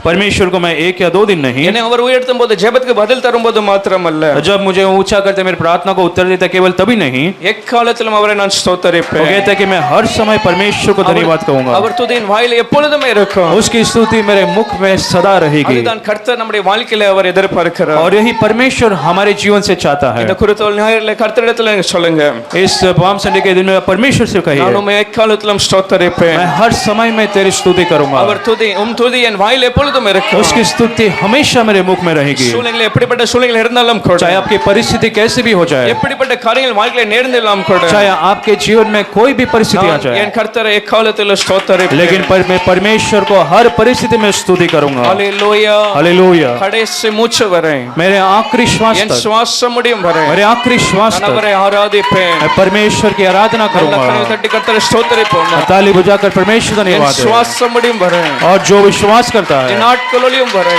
परमेश्वर को मैं 1 या 2 दिन नहीं, என்னை அவர் உயர்த்தும் போது ஜெபத்துக்கு பதில் தரும்போது மாத்திரமல்ல, जब मुझे ऊंचा करते मेरी प्रार्थना को उत्तर देता केवल तभी नहीं, எக்காலத்திலும் அவரை நான் वो ஸ்தோத்தரிப்பேன். कहता है कि मैं हर समय परमेश्वर को धन्यवाद कहूंगा, அவர் துதியின் வாயில எப்பொழுதுமே இருக்கும். उसकी स्तुति मेरे मुख में सदा रहेगी. அதுதான் கர்த்தர் நம்முடைய வாழ்க்கையில அவர் எதிர்பார்க்கிறார். और यही परमेश्वर हमारे जीवन से चाहता है. இந்த குருத்தோல் ஞாயிறுல கர்த்தரிடத்துல சொல்லுங்க, इस पाम संडे के दिन में परमेश्वर से कहिए, நானும் எக்காலத்திலும் ஸ்தோத்தரிப்பேன். मैं हर समय में तेरी स्तुति करूंगा, அவர் துதி என் வாயில எப்பொழுதும் இருக்கும். उसकी स्तुति हमेशा मेरे मुख में रहेगी. சூழ்நிலை எப்படிப்பட்ட சூழ்நிலை இருந்தாலும் கூட, चाहे आपकी परिस्थिति कैसी भी हो जाए, எப்படிப்பட்ட காரியங்கள் வாழ்க்கையில நேர்ந்திடலாம் கூட, चाहे आपके जीवन में कोई भी परिस्थिति आ जाए, என் கர்த்தரை எக்காலத்திலும் ஸ்தோத்தரிப்பேன். लेकिन मैं परमेश्वर को हर परिस्थिति में स्तुति करूंगा. हालेलुया. हालेलुया. கடைசி மூச்சு வரை, मेरे आखिरी श्वास என் तक, சுவாசம் முடியும் வரை मेरे आखिरी श्वास நான் तक அவரை ஆராதிப்பேன். मैं परमेश्वर की आराधना நல்ல करूंगा. கரங்களை தட்டி கர்த்தரை ஸ்தோத்தரிப்போம். ताली बजाकर परमेश्वर का என் धन्यवाद है. சுவாசம் முடியும் வரை, और जो विश्वास करता என் है, நாட்களொழியும் வரை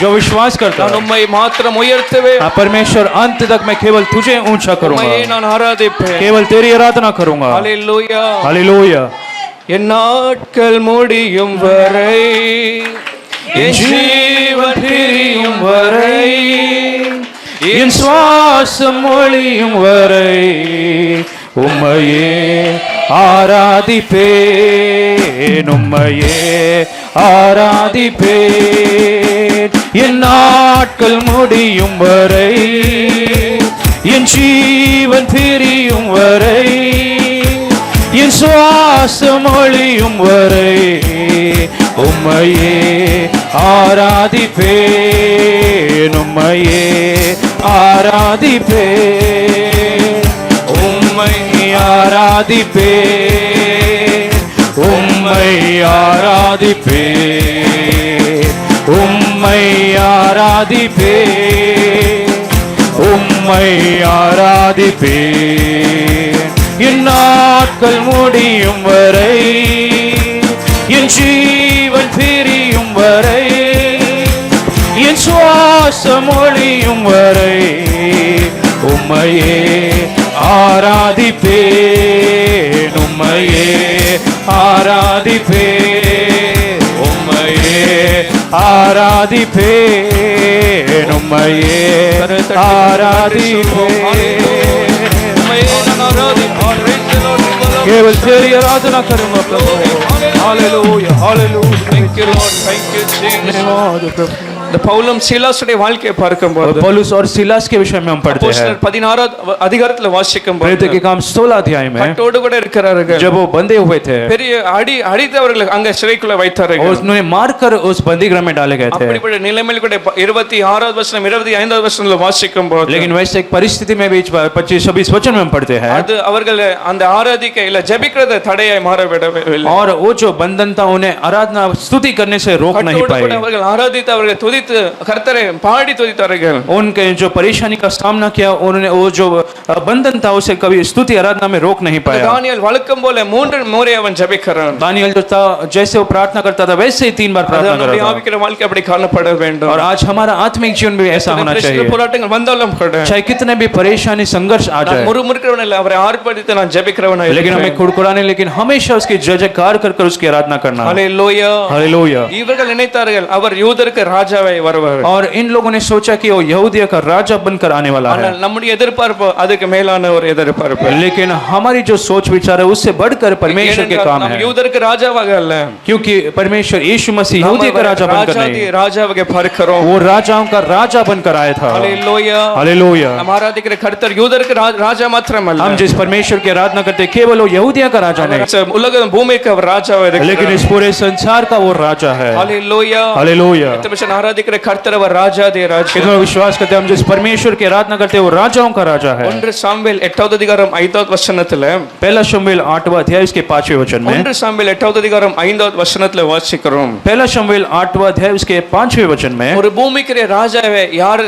जो विश्वास करता நான் है, உம்மை மாத்திரம் உயர்த்துவேன். परमेश्वर अंत तक मैं केवल तुझे ऊंचा உம்மையே करूंगा, நான் ஆராதிப்பேன். केवल तेरी आराधना करूंगा. ஹalleluya. हालेलुया. என் நாட்கள் முடியும் வரை, என் ஜீவன் பிரியும் வரை, என் சுவாசம் ஒளியும் வரை உம்மையே ஆராதிப்பேன், உம்மையே ஆராதிப்பேன். என் நாட்கள் முடியும் வரை, என் ஜீவன் பிரியும் வரை, என் சுவாசம் ஒளியும் வரை உம்மையே ஆராதிப்பேன், உம்மையே ஆராதிப்பேன், உம்மை ஆராதிப்பேன், உம்மை ஆராதிப்பே, உம்மை ஆராதிப்பே, உம்மை ஆராதிப்பே. என் நாட்கள் முடியும் வரை, என் ஜீவன் பிரியும் வரை, என் சுவாசம் ஒழியும் வரை உம்மையே ஆராதிப்பேன், உம்மையே ஆராதிப்பேன், உம்மையே ஆராதிப்பேன், உம்மையே ஆராதிப்பேன். केवल तेरी आराधना करूंगा प्रभु। Hallelujah, hallelujah. Thank you Lord, thank you Jesus. धन्यवाद प्रभु। இந்த பவுலும் சீலாசுடைய வாழ்க்கையை பார்க்கும்போது पौलुस और सिलास के विषय में हम पढ़ते हैं। அப்போஸ்தலர் 16 அதிகாரத்துல வாசிக்கும்போது प्रेरितों के काम 16 अध्याय में கட்டோடு கூட இருக்கிறார்கள். जब वो बंधे हुए थे பெரிய அடித்தவர்களை அங்க சிறைக்குள்ள और வைத்தார்கள். उन्होंने मारकर उस बंदीगृह में डाले गए थे। அப்படிப்பட்ட நிலைமையில் கூட 26வது வசனம் 25வது வசனத்துல வாசிக்கும்போது लेकिन वैसे एक परिस्थिति में भी 25-26 वचन में हम पढ़ते हैं அது அவர்கள் அந்த ஆராதிக்க இல்ல ஜெபிக்கிறத தடையாய் மாற விடவில்லை. और वो जो बंधन था उन्हें आराधना स्तुति करने से रोक नहीं கட்டோடு पाए। கூட அவர்கள் ஆராதித்து அவர்கள் துதித்து கர்த்தரை பாடி துதித்தார்கள். उनके जो परेशानी का सामना किया उन्होंने वो जो बंधन था उसे कभी स्तुति आराधना में रोक नहीं पाया। தானியேல் வழக்கம் போல 3 முறை அவன் ஜெபிக்கிறான். दानियल जो था जैसे वो प्रार्थना करता था वैसे ही 3 बार प्रार्थना कर நம்முடைய रहा था। ஆவிக்கிற வாழ்க்கை அப்படி காணப்பட வேண்டும். और आज हमारा आत्मिक जीवन भी ऐसा होना चाहिए। போராட்டங்கள் வந்தாலும் கூட चाहे कितने भी परेशानी संघर्ष आ நான் जाए, முறுமுறுக்கிறவன் இல்ல, அவரை ஆர்ப்பரித்து நான் ஜெபிக்கிறவனா लेकिन हमें कुड़कुड़ाने लेकिन हमेशा उसकी जय जयकार कर कर उसकी आराधना करना। ஹalleluya. हालेलुया। இவர்கள் நினைத்தார்கள் அவர் யூதருக்கு ராஜாவை வருவார். और इन लोगों ने सोचा कि वो यहूदिया का राजा बनकर आने वाला है, ஆனால் நம்முடைய எதிர்பார்ப்பு அதுக்கு மேலான ஒரு எதிர்பார்ப்பு. लेकिन हमारी जो सोच विचार है उससे बढ़कर परमेश्वर के काम நம்ம है, யூதருக்கு ராஜாவாக அல்ல, क्योंकि परमेश्वर यीशु मसीह यहूदिया का राजा बनकर ராஜாதி नहीं, ராஜாவாக பார்க்கிறோம். वो राजाओं का राजा बनकर आया था। ஹalleluya. हालेलुया। நம்ம ஆராதிக்கிற கர்த்தர் யூதருக்கு ராஜா மாத்திரமல்ல, हम जिस परमेश्वर की आराधना करते हैं केवल वो यहूदिया का राजा नहीं, உலக பூமிக்கு அவர் ராஜாவாக இருக்கிறார். लेकिन इस पूरे संसार का वो राजा है। ஹalleluya. हालेलुया। எத்தனை ஆராதிக்கிற கர்த்தர் அவர் ராஜாதி ராஜா. कितने विश्वास करते हैं हम जिस परमेश्वर की आराधना करते हैं वो राजाओं का राजा है। 1 சாமுவேல் 8வது அதிகாரம் 5வது வசனத்துல, पहला शमूएल 8वां अध्याय इसके 5वें वचन में, 1 சாமுவேல் 8வது அதிகாரம் 5வது வசனத்துல வாசிக்கிறோம். पहला शमूएल 8वां अध्याय उसके 5वें वचन में, ஒரு பூமிக்கு ராஜாவை யார்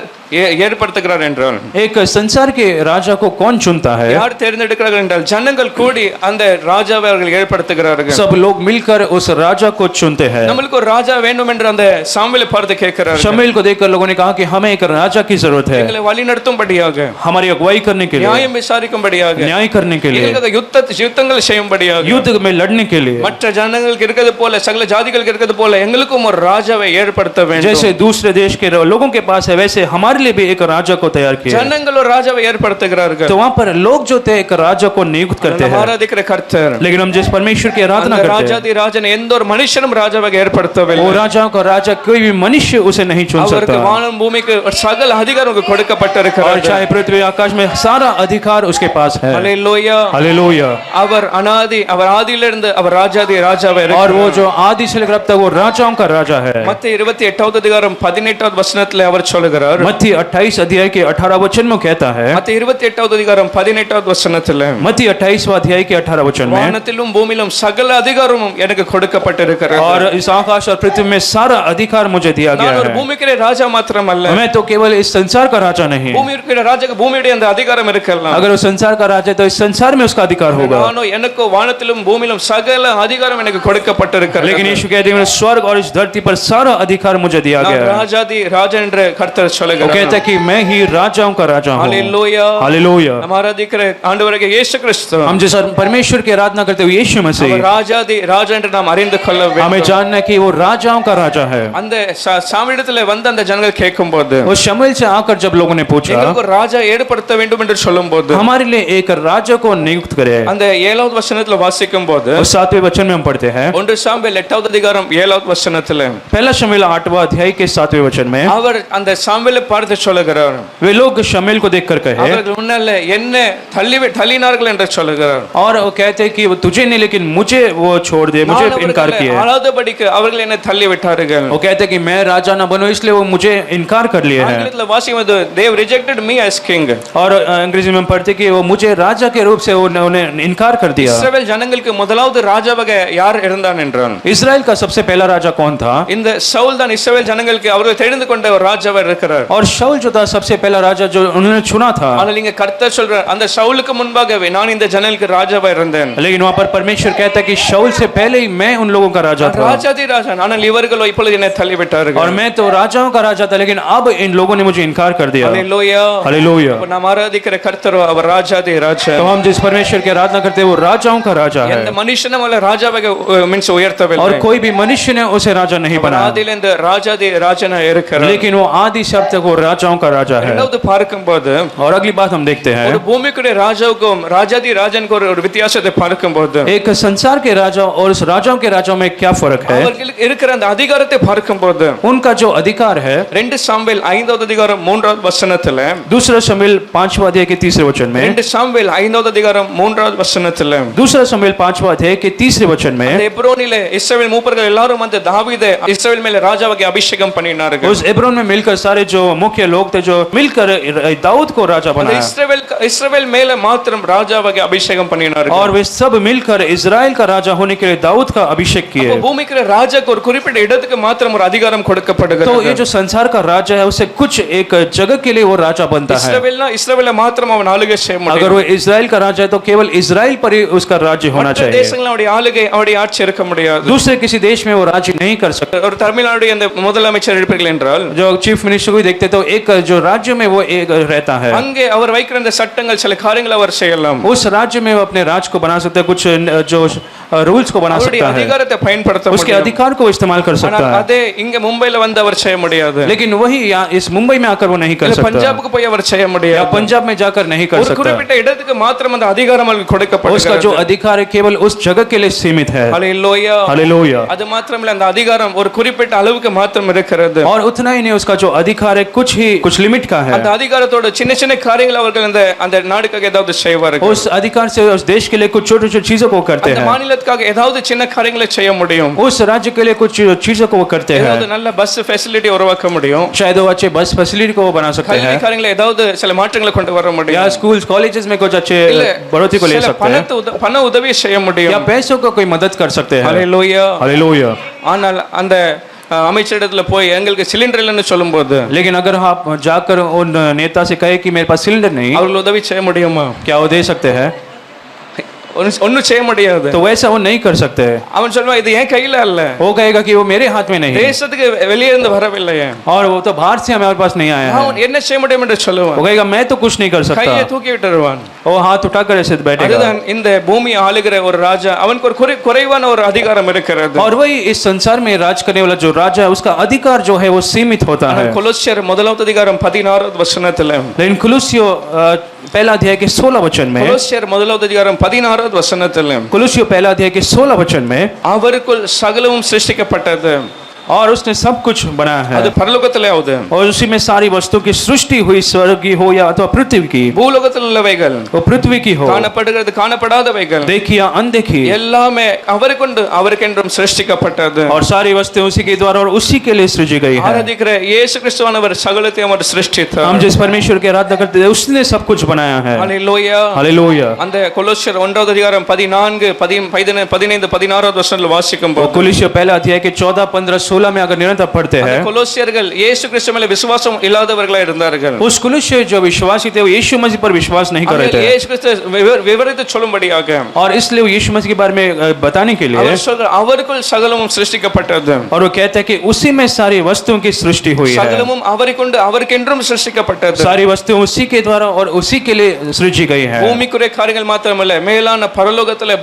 ஏற்படுத்துகிறார் என்றால், एक संसार के राजा को कौन चुनता है? யார் தேர்ந்தெடுக்கிறார்கள் என்றால் ஜனங்கள் கூடி அந்த ராஜாவை அவர்கள் ஏற்படுத்துகிறார்கள். सब लोग मिलकर उस राजा को चुनते हैं। நம்மளுக்கு ஒரு ராஜா வேண்டும் என்று அந்த சாமுவேலை பார்த்து கேட்கிறார்கள். शमूएल को देखकर लोगों ने कहा कि हमें एक राजा की जरूरत है, எங்களை வழிநடத்தும்படியாக, हमारी अगुवाई करने के लिए, நியாயம் விசாரிக்கும்படியாக, न्याय करने के लिए, எங்களுக்கு யுத்தங்கள் செய்யும்படியாக, युद्ध में लड़ने के लिए, மற்ற ஜனங்களுக்கு இருக்கிறது போல சகல ஜாதிகளுக்கு இருக்கிறது போல எங்களுக்கும் ஒரு ராஜாவை ஏற்படுத்த வேண்டும். जैसे दूसरे देश के लोगों के पास है वैसे हमारे लिए भी एक राजा को तैयार किया। ஜனங்கள் ஒரு ராஜாவை ஏற்படுத்துகிறார்கள். तो वहाँ पर लोग जो थे एक राजा को नियुक्त करते நம்ம हैं, ஆராதிக்கிற கர்த்தர் लेकिन हम जिस परमेश्वर की आराधना அந்த करते हैं ராஜாதி ராஜன் எந்த ஒரு மனுஷனும் ராஜாவாக ஏற்படுத்தவில்லை. वो राजाओं का राजा कोई भी मनुष्य उसे नहीं चुन அவருக்கு सकता। வானம் பூமிக்கு ஒரு சகல அதிகாரம் और கொடுக்கப்பட்டிருக்கிறது. चाहे पृथ्वी आकाश में सारा अधिकार उसके पास है। ஹalleluya. हालेलुया। அவர் அனாதி, அவர் ஆதியிலிருந்து அவர் ராஜாதி ராஜாவே और இருக்கிறார். वो जो आदि से लेकर अब तक वो राजाओं का राजा है। மத்தேயு 28வது அதிகாரம் 18வது வசனத்திலே அவர் சொல்கிறார். मत्ती 28 अध्याय के 18 वचन में कहता है, மத்தேயு 28வது அதிகாரம் 18வது வசனத்திலே, मत्ती 28वां अध्याय के 18 वचन में, வானத்திலும் பூமியிலும் சகல அதிகாரமும் எனக்கு கொடுக்கப்பட்டிருக்கிறது. और इस आकाश और पृथ्वी में सारा अधिकार मुझे दिया गया நான் ஒரு है। பூமிக்கு ராஜா மாத்திரமல்ல, मैं तो केवल इस संसार का राजा नहीं, பூமிக்கு ராஜாக்கு பூமியுடைய அந்த அதிகாரம் இருக்கலாம். अगर वो संसार का राजा है तो इस संसार में उसका अधिकार होगा। நானோ எனக்கு வானத்திலும் பூமியிலும் சகல அதிகாரம் எனக்கு கொடுக்கப்பட்டிருக்கிறது. लेकिन यीशु कहते हैं स्वर्ग और इस धरती पर सारा अधिकार मुझे दिया நான் गया है। ராஜாதி ராஜா என்று கர்த்தர் वो சொல்கிறார். कहता है कि मैं ही राजाओं का राजा हूँ। ஹalleluya. हालेलुया। நம்ம ஆராதிக்கிற ஆண்டவராகிய இயேசு கிறிஸ்து हम जिस परमेश्वर की आराधना करते हुए यीशु அவர் मसीह, ராஜாதி ராஜா என்று நாம் அறிந்து கொள்ள हमें வேண்டும். जानना है कि वो राजाओं का राजा है। அந்த சாமியிடத்தில் வந்து அந்த ஜனங்கள் கேட்கும்போது, वो शमूएल से आकर जब लोगों ने पूछा எங்களுக்கு ஒரு ராஜா ஏற்படுத்த வேண்டும் என்று சொல்லும்போது, हमारे लिए एक राजा को नियुक्त करे, அந்த 7வது வசனத்துல வாசிக்கும் போது, और 7वें वचन में हम पढ़ते हैं, 1 சாமுவேல் 8வது அதிகாரம் 7வது வசனத்துல पहला शमूएल 8वां अध्याय के 7वें वचन में, அவர் அந்த சாமுவேலை பார்த்து சொல்லுகிறார், वे लोग शमूएल को देखकर कहे, அவர்கள் முன்னால என்ன தள்ளினார்கள் என்று சொல்லுகிறார். और वो कहते हैं कि वो तुझे नहीं लेकिन मुझे वो छोड़ दे, मुझे इनकार किया। ஆளாதபடிக்கு அவர்கள் என்ன தள்ளி விட்டார்கள். वो कहते हैं कि मैं राजा न बनो इसलिए वो मुझे इनकार कर लिए हैं। ஆங்கிலத்துல வாசிக்கும்போது they have rejected me as king. और अंग्रेजी में पढ़ते कि वो मुझे राजा के रूप से उन्होंने इनकार कर दिया। இஸ்ரவேல் ஜனங்களுக்கு முதலாவது ராஜாவாக யார் இருந்தான் என்றால் इस्राएल का सबसे पहला राजा कौन था? இந்த சவுல் தான் இஸ்ரவேல் ஜனங்களுக்கு அவர்கள் தெரிந்து கொண்ட ஒரு ராஜாவா இருக்கிறார். और शाऊल जो था सबसे पहला राजा जो उन्होंने चुना था। ஆனால் இங்க கர்த்தர் சொல்றார் அந்த சவுலுக்கு முன்பாகவே நான் இந்த ஜனங்களுக்கு ராஜாவா இருந்தேன். लेकिन वहां पर परमेश्वर कहता है कि शाऊल से पहले ही मैं उन लोगों का राजा था। ராஜாதி ராஜா ஆனால் இவர்களோ இப்பொழுது என்னை தள்ளிவிட்டார்கள். और मैं तो राजाओं का राजा था लेकिन अब इन लोगों ने मुझे इनकार कर दिया। ஹalleluya. हालेलुया। அப்ப நாம் ஆராதிக்கிற கர்த்தரோ அவர் ராஜாதி ராஜா. तो हम जिस परमेश्वर की आराधना करते हैं वो राजाओं का राजा है। எந்த மனுஷனும் அவரை ராஜாவாக மீன்ஸ் உயர்த்தவில்லை. और कोई भी मनुष्य ने उसे राजा नहीं बनाया। ஆதியில இந்த ராஜாதி ராஜனா இருக்கிறார். लेकिन वो आदि से अब तक वो राजाओं का राजा है। இரண்டாவது பார்க்கும்போது और अगली बात हम देखते हैं ஒரு பூமிக்குடைய ராஜாவுக்கும் ராஜாதி ராஜனுக்கு ஒரு வித்தியாசத்தை பார்க்கும்போது एक संसार के राजा और उस राजाओं के राजाओं में क्या फर्क है? அவர்களுக்கு இருக்கிற அந்த அதிகாரத்தை பார்க்கும்போது उनका जो अधिकार है 2 சாமுவேல் 5வது அதிகாரம் 3வது வசனத்துல दूसरा शमूएल 5वां अध्याय के 3रे वचन में 2 சாமுவேல் 5வது அதிகாரம் 3வது வசனத்துல दूसरा शमूएल 5वां अध्याय के 3रे वचन में எப்ரோனிலே இஸ்ரவேல் மூப்பர்கள் எல்லாரும் வந்து தாவீதை இஸ்ரவேல் மேல ராஜாவாக அபிஷேகம் பண்ணினார்கள். उस एब्रोन में मिलकर सारे जो मुख्य लोग थे जो मिलकर दाऊद को राजा बनाया இஸ்ரவேல் மேல மாத்திரம் ராஜாவாக அபிஷேகம் பண்ணினார்கள். और वे सब मिलकर इजराइल का राजा होने के लिए दाऊद का अभिषेक किए। பூமிக்கு ராஜாக்கு ஒரு குறிப்பிட்ட இடத்துக்கு மாத்திரம் ஒரு அதிகாரம் கொடுக்கப்படுகிறது. तो ये जो संसार का राजा है उसे कुछ एक जगह के लिए वो राजा बनता है। இஸ்ரவேல மாத்திரம் அவன் ஆளுகை செய்ய முடியும். अगर वो इजराइल का राजा है तो केवल इजराइल पर ही उसका राज्य होना चाहिए। தேசங்களில் அவருடைய ஆளுகை அவருடைய ஆட்சி இருக்க முடியாது. दूसरे किसी देश में वो राज्य नहीं कर सकता। ஒரு தமிழ்நாடுடைய அந்த முதலமைச்சர் இருப்பீர்கள் என்றால் जो चीफ मिनिस्टर को देखते तो एक जो राज्य में वो एक रहता है அங்கே அவர் வைக்கிற அந்த சட்டங்கள் சில காரியங்களை அவர் செய்யலாம். उस राज्य में वो अपने राज को बना सकता है, कुछ जो रूल्स को बना सकता है, அதிகாரத்தை பயன்படுத்த முடியும். उसके अधिकार को इस्तेमाल कर सकता है। அதே இங்க மும்பைல வந்து அவர் செய்ய முடியாது. लेकिन वही इस मुंबई में आकर वो नहीं कर सकता। பஞ்சாபுக்கு போய் அவர் செய்ய முடியாது. या पंजाब में जाकर नहीं कर ஒரு सकता। குறிப்பிட்ட இடத்துக்கு மாத்திரம் அந்த அதிகாரம் அவருக்கு கொடுக்கப்படுகிறது. उसका जो अधिकार है केवल उस जगह के लिए सीमित है। Hallelujah hallelujah. அது மாத்திரமல்ல அந்த அதிகாரம் ஒரு குறிப்பிட்ட அளவுக்கு மாத்திரம் இருக்கிறது. और उतना ही नहीं, उसका जो अधिकार है कुछ लिमिट का है। அந்த அதிகாரத்தோட சின்ன சின்ன காரியங்கள் அவர்கள் அந்த நாடுக்காக ஏதாவது செய்வார்கள். उस अधिकार से उस देश के लिए कुछ छोटी-छोटी चीजों को करते அந்த हैं। மாநிலத்துக்காக ஏதாவது சின்ன காரியங்களை செய்ய முடியும். उस राज्य के लिए कुछ चीजों को वो करते हैं। ஏதாவது நல்ல பஸ் ஃபெசிலிட்டி உருவாக்க முடியும். शायद वो अच्छे बस फैसिलिटी को वो बना सकते கல்வி हैं। காரியங்களை ஏதாவது சில மாற்றங்களை கொண்டு வர முடியும். या स्कूल्स कॉलेजेस में कुछ अच्छे बढ़ोतरी को ले सकते हैं। பண உதவி செய்ய முடியும். या पैसों को कोई मदद कर सकते हैं। Hallelujah hallelujah. ஆனால் அந்த அமைச்சரிடத்துல போய் எங்களுக்கு சிலிண்டர் இல்லைன்னு சொல்லும்போது लेकिन अगर आप जाकर उन नेता से कहे कि मेरे पास सिलेंडर नहीं, அவர்கள் உதவி செய்ய முடியுமா? क्या वो दे सकते हैं? ஒன்னும் செய்ய முடியாது. तो वैसा वो नहीं कर सकते। அவன் சொல்வான் இது என் கையில இல்ல. वो कहेगा कि वो मेरे हाथ में नहीं है தேசத்துக்கு வெளியே இருந்து வரவில்லை. और वो तो बाहर से हमारे पास नहीं आया है। அவன் என்ன செய்ய முடியும் என்று சொல்லுவான். वो कहेगा मैं तो कुछ नहीं कर सकता। கையை தூக்கி விட்டுருவான். वो हाथ उठाकर ऐसे बैठेगा। அதுதான் இந்த பூமி ஆளுகிற ஒரு ராஜா அவனுக்கு ஒரு குறைவான ஒரு அதிகாரம் இருக்கிறது. और वही इस संसार में राज करने वाला जो राजा है उसका अधिकार जो है वो सीमित होता है। கொலோசியர் முதலாவது அதிகாரம் 16வது வசனத்துல लेकिन कुलुस्सियों पहला अध्याय के 16 वचन में, கொலோசியர் முதலாவது அதிகாரம் 16வது வசனத்துல कुलुस्सियों पहला अध्याय के 16 वचन में, அவருக்குள் சகலமும் சிருஷ்டிக்கப்பட்டது और उसने सब कुछ बनाया है। அது பரலோகத்திலே ஆகுது. और उसी में सारी वस्तु की सृष्टि हुई, स्वर्ग की हो या अथवा पृथ्वी की, பூலோகத்தில் உள்ளவைகள் वो पृथ्वी की हो, காணப்படுகிறது காணப்படாதவைகள் देखी या अनदेखी, எல்லாமே அவருக்கொண்டு அவருக்கென்றும் சிருஷ்டிக்கப்பட்டது. और सारी वस्तुएं उसी के द्वारा और उसी के लिए सृजी गई है। ஆராதிக்கிற இயேசு கிறிஸ்துவானவர் சகலத்தையும் அவர் சிருஷ்டித்தார். हम जिस परमेश्वर की आराधना करते हैं उसने सब कुछ बनाया है। ஹalleluya. हालेलुया। அந்த கொலோசியர் 1வது அதிகாரம் 14 15 16வது வசனத்தில் வாசிக்கும்போது कुलुस्सियों पहला अध्याय के 14 15 16 में अगर निरंतर पढ़ते हैं, கொலோசியர்கள் இயேசு கிறிஸ்து மேல விசுவாசம் இல்லாதவர்களாக இருந்தார்கள். उस कुलुस्सी जो विश्वासी थे वो यीशु मसीह पर विश्वास नहीं कर रहे थे। இயேசு கிறிஸ்து விவரித்து சொல்லும்படியாக और इसलिए वो यीशु मसीह के बारे में बताने के लिए அவர் சொல்றார் அவருக்குள் சகலமும் சிருஷ்டிக்கப்பட்டது. और वो कहते हैं कि उसी में सारी वस्तुओं की सृष्टि हुई है। சகலமும் அவருக்கொண்டு அவருக்கென்றும் சிருஷ்டிக்கப்பட்டது. सारी वस्तुएं उसी के द्वारा और उसी के लिए सृजी गई है। பூமிக்குரிய காரியங்கள் மாத்திரமல்ல மேலான பரலோகத்திலே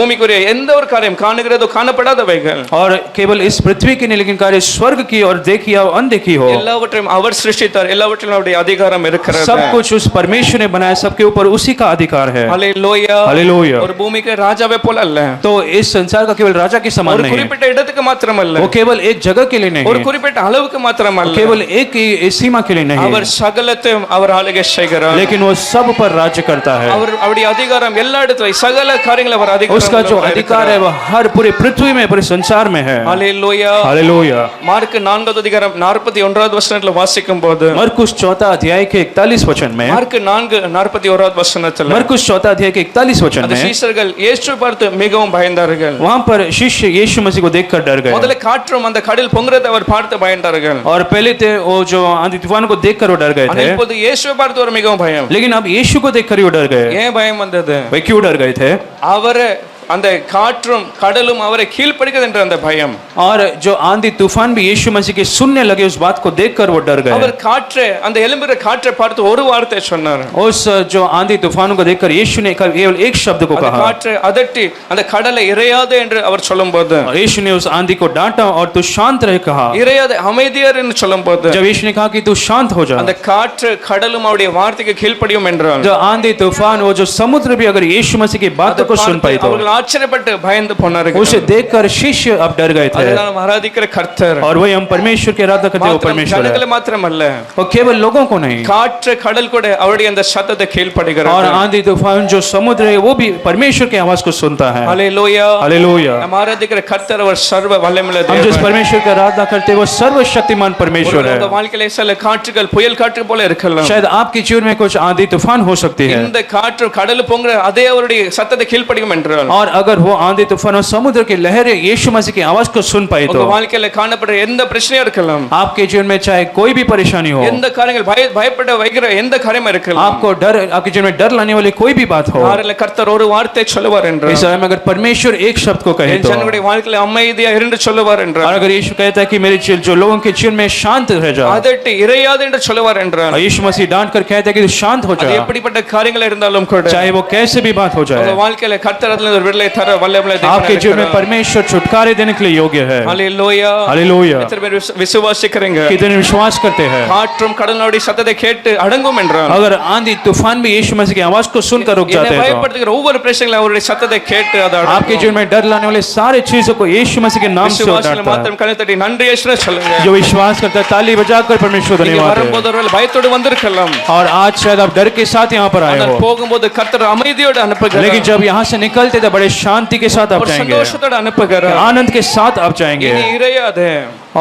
பூமிக்குரிய எந்த ஒரு காரியம் காணுகிறதோ காணப்படாதவைகள் और केवल इस पृथ्वी की नहीं लेकिन कार्य स्वर्ग की और देखी या अनदेखी हो, எல்லாவற்றையும் அவர் சிருஷ்டித்தார். எல்லாவற்றிலும் அவருடைய அதிகாரம் இருக்கிறது. सब कुछ उस परमेश्वर ने बनाया, सबके ऊपर उसी का अधिकार है। ஹalleluya. हालेलुया। ஒரு பூமிக்கு ராஜாவே போல அல்ல. तो इस संसार का केवल राजा के समान ஒரு नहीं है, குறிப்பிட்ட இடத்துக்கு மாத்திரமல்ல. वो केवल एक जगह के लिए नहीं ஒரு है, குறிப்பிட்ட அளவுக்கு மாத்திரமல்ல. केवल एक ही सीमा के लिए नहीं அவர் है, சகலத்தையும் அவர் ஆளுகை செய்கிறார். लेकिन वो सब पर राज्य करता है। அவருடைய அதிகாரம் எல்லா இடத்துல சகல காரியங்களை அவர் அதிகாரம் उसका जो अधिकार है वो हर पूरे पृथ्वी में पूरे संसार में है। हालेलुया. हालेलुया। மார்க் 4வது அதிகாரம் 41வது வசனத்துல வாசிக்கும் போது मरकुस चौथा अध्याय के 41 वचन में, மார்க் 4:41வது வசனத்துல मरकुस चौथा अध्याय के 41 वचन அந்த में, சீஷர்கள் இயேசுவை பார்த்து மிகவும் பயந்தார்கள். वहां पर शिष्य यीशु मसीह को देखकर डर गए। முதல்ல காற்றும் அந்த கடல் பொங்குறதை அவர் பார்த்து பயந்தார்கள். और पहले थे वो जो आंधी तूफान को देखकर वो डर गए ஆனா थे, இப்போது இயேசுவை பார்த்து ஒரு மிகவும் பயம். लेकिन अब यीशु को देखकर ही वो डर गए। ஏன் பயம் வந்தது? वे क्यों डर गए थे? அவரை அந்த காற்றும் கடலும் அவரை கீழ்ப்படுகிறது என்ற அந்த பயம். और जो आंधी तूफान भी यीशु मसीह के सुनने लगे, उस बात को देखकर वो डर गए। அவர் காற்றை அந்த எழும்புற காற்றை பார்த்து ஒரு வார்த்தை சொன்னார். उस जो आंधी तूफानों को देखकर यीशु ने केवल एक शब्द को அந்த कहा। காற்றை அதட்டி அந்த கடலை இறையாதே என்று அவர் சொல்லும்போது, और यीशु ने उस आंधी को डांटा और तू शांत रह कहा। இறையாதே அமைதியார் என்று சொல்லும்போது, जब यीशु ने कहा कि तू शांत हो जा, அந்த காற்று கடலும் அவருடைய வார்த்தைக்கு கீழ்ப்படியும் என்றால் जो आंधी तूफान वो जो समुद्र भी अगर यीशु मसीह की बातों को सुन पाई तो அவர்கள் ஆச்சரியப்பட்டு பயந்து போனார்கள். उसे देखकर शिष्य अब डर गए थे। அதுதான் நாம் ஆராதிக்கிற கர்த்தர். और वही हम परमेश्वर की आराधना करते हैं, वो परमेश्वर ஜனங்களை है। மாத்திரமல்ல, और केवल लोगों को नहीं, காற்று கடல் கூட அவருடைய அந்த சத்தத்தை और கீழ்ப்படுகிறது. आंधी तूफान जो समुद्र है वो भी परमेश्वर की आवाज को सुनता है। ஹalleluya. हालेलुया। நாம் ஆராதிக்கிற கர்த்தர் அவர் சர்வ வல்லமையுள்ள हम जिस தேவன். परमेश्वर की आराधना करते हैं वो सर्वशक्तिमान परमेश्वर है। உங்க வாழ்க்கையில சில காற்றுகள் புயல் காற்று போல இருக்கலாம். शायद आपके जीवन में कुछ आंधी तूफान हो सकती है, இந்த காற்று கடல் பொங்குற அதே அவருடைய சத்தத்தை கீழ்ப்படியும் என்றால், और अगर वो आंधी तूफान और समुद्र की लहरें यीशु मसीह की आवाज को सुन पाई உங்க तो வாழ்க்கையில காணப்படுற எந்த பிரச்சனையா இருக்கலாம், आपके जीवन में चाहे कोई भी परेशानी हो, எந்த காரியங்கள் பயப்பட வைக்கிற எந்த காரியமா இருக்கலாம், आपको डर, आपके जीवन में डर लाने वाली कोई भी बात हो, யாரில் கர்த்தர் ஒரு வார்த்தை சொல்லுவார் என்றால், इस समय में अगर परमेश्वर एक शब्द को कहे என் तो, ஜனங்களுடைய வாழ்க்கையில அமைதியா இருந்து சொல்லுவார் और என்றால், अगर यीशु कहता है कि मेरे जो लोगों के जीवन में शांत रह जा, அதட்டி இறையாது என்று சொல்லுவார் என்றால், और यीशु मसीह डांट कर कहता है कि तू शांत हो அது जा, எப்படிப்பட்ட காரியங்கள் இருந்தாலும் கூட चाहे वो कैसे भी बात हो உங்க जाए, வாழ்க்கையில கர்த்தர் அதில் ஒரு விடுதலை தர வல்லமையுள்ள आपके जीवन में தேவன். परमेश्वर छुटकारे देने के लिए योग्य है। ஹalleluya. हालेलुया। எத்தனை பேர் விசுவாசிக்கிறீங்க? कितने विश्वास करते हैं? காற்றும் கடலுடைய சத்தத்தை கேட்டு அடங்கும் என்றால், अगर आंधी तूफान भी यीशु मसीह की आवाज को सुनकर रुक என்னை जाते हैं तो பயப்படுத்துகிற ஒவ்வொரு பிரச்சனைகளும் அவருடைய சத்தத்தை கேட்டு அது आपके जीवन में डर लाने वाले सारे चीजों को यीशु मसीह के नाम से விசுவாசிகள் डांटता है। மாத்திரம் கண்ணை தட்டி நன்றி இயேசுவே சொல்லுங்க. जो विश्वास करता है ताली बजाकर परमेश्वर நீங்க धन्यवाद வரும்போது है। ஒருவேளை பயத்தோடு வந்திருக்கலாம், और आज शायद आप डर के साथ यहाँ पर आए ஆனால் हो, போகும்போது கர்த்தர் அமைதியோடு அனுப்புகிறார், लेकिन जब यहाँ से निकलते तो बड़े शांति के साथ आप ஒரு जाएंगे, சந்தோஷத்தோடு அனுப்புகிறார். आनंद के साथ आप जाएंगे, இனி இறையாதே,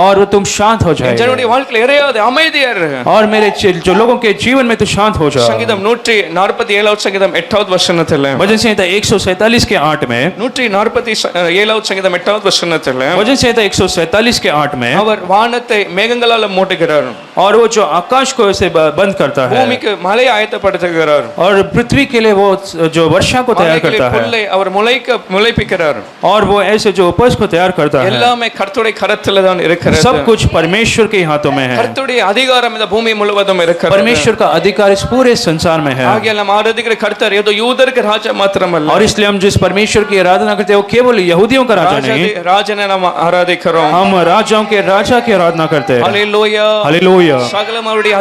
और वो तुम शांत हो என் जाएंगे, ஜனங்களுடைய வாழ்க்கையில இறையாதே, அமைதியா இரு. और मेरे जो लोगों के जीवन में तो शांत हो जाओ। சங்கீதம் 147வது சங்கீதம் 8வது வசனத்தில், वचन संहिता 147 के 8 में, 147வது சங்கீதம் 8வது வசனத்தில், वचन संहिता 147 के 8 में, அவர் வானத்தை மேகங்களால் மூடுகிறார், और वो जो आकाश को ऐसे बंद करता है, பூமிக்கு மழையை ஆயத்தப்படுத்துகிறார், और पृथ्वी के लिए वो जो वर्षा को तैयार மலைகளில் करता है, புல்லை அவர் முளைப்பிக்கிறார். और वो ऐसे जो उपज को तैयार करता है, எல்லாமே கர்த்தருடைய கரத்தில் தான் இருக்கிறது. सब कुछ परमेश्वर के हाथों में है। கர்த்தருடைய அதிகாரம் இந்த பூமி முழுவதும் இருக்கிறது. परमेश्वर का अधिकार इस पूरे संसार में है, ஆகையால் நாம் ஆராதிக்கிற கர்த்தர் ஏதோ யூதருக்கு ராஜா மாத்திரமல்ல, और इसलिए हम जिस परमेश्वर की आराधना करते हैं वो केवल यहूदियों का राजा नहीं, ராஜனை நாம் ஆராதிக்கிறோம். हम राजाओं के राजा की आराधना करते हैं। ஹalleluya. हालेलुया। சகலம் அவருடைய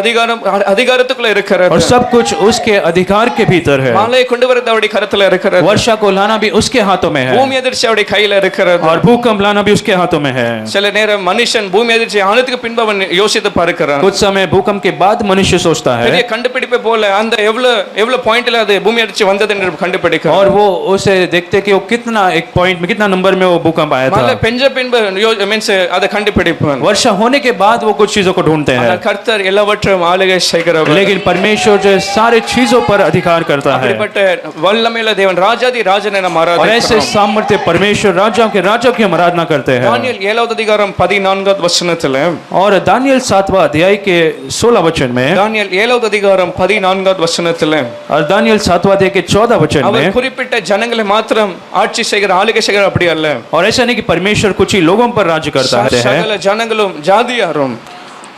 அதிகாரத்துக்குள்ள இருக்கிறது. और सब कुछ उसके अधिकार के भीतर है। மழையை கொண்டு வரது அவருடைய கரத்துல இருக்கிறது. वर्षा को लाना भी उसके हाथों में है, பூமி எதிர்ச்சி அவருடைய கையில இருக்கிறது. और भूकंप लाना भी उसके हाथों में है। சில நேரம் மனுஷன் பூமி எதிர்ச்சி ஆனதுக்கு பின்பு அவன் யோசித்து பார்க்கிறான். कुछ समय भूकंप के बाद मनुष्य सोचता பெரிய है, கண்டுபிடிப்பை போல அந்த எவ்வளவு பாயிண்ட்ல அது பூமி எதிர்ச்சி வந்தது என்று கண்டுபிடிக்கிறான். और वो उसे देखते कि वो कितना एक पॉइंट में कितना नंबर में वो भूकंप आया மழை था। பெஞ்ச பின்பு மீன்ஸ் அதை கண்டுபிடிப்பான். वर्षा होने के बाद वो कुछ चीजों को ढूंढते हैं, ஆனால் கர்த்தர் எல்லாவற்றையும் ஆளுகை செய்கிறவர். लेकिन परमेश्वर जो है सारे चीजों पर अधिकार करता है, அப்படிப்பட்ட வல்லமையுள்ள தேவன் ராஜாதி ராஜனை நாம் और ऐसे ஆராதிக்கிறோம். सामर्थ्य परमेश्वर राजाओं के राजा की हम आराधना करते हैं। தானியேல் 7வது அதிகாரம் 14வது வசனத்துல, और दानियल 7वां अध्याय के 16 वचन में, தானியேல் 7வது அதிகாரம் 14வது வசனத்துல, और दानियल 7वां अध्याय के 14 वचन அவர் में, குறிப்பிட்ட ஜனங்களை மாத்திரம் ஆட்சி செய்கிற ஆளுகை செய்கிற அப்படி அல்ல, और ऐसा नहीं कि परमेश्वर कुछ ही लोगों पर राज्य करता है, சகல ஜனங்களும் ஜாதியாரும்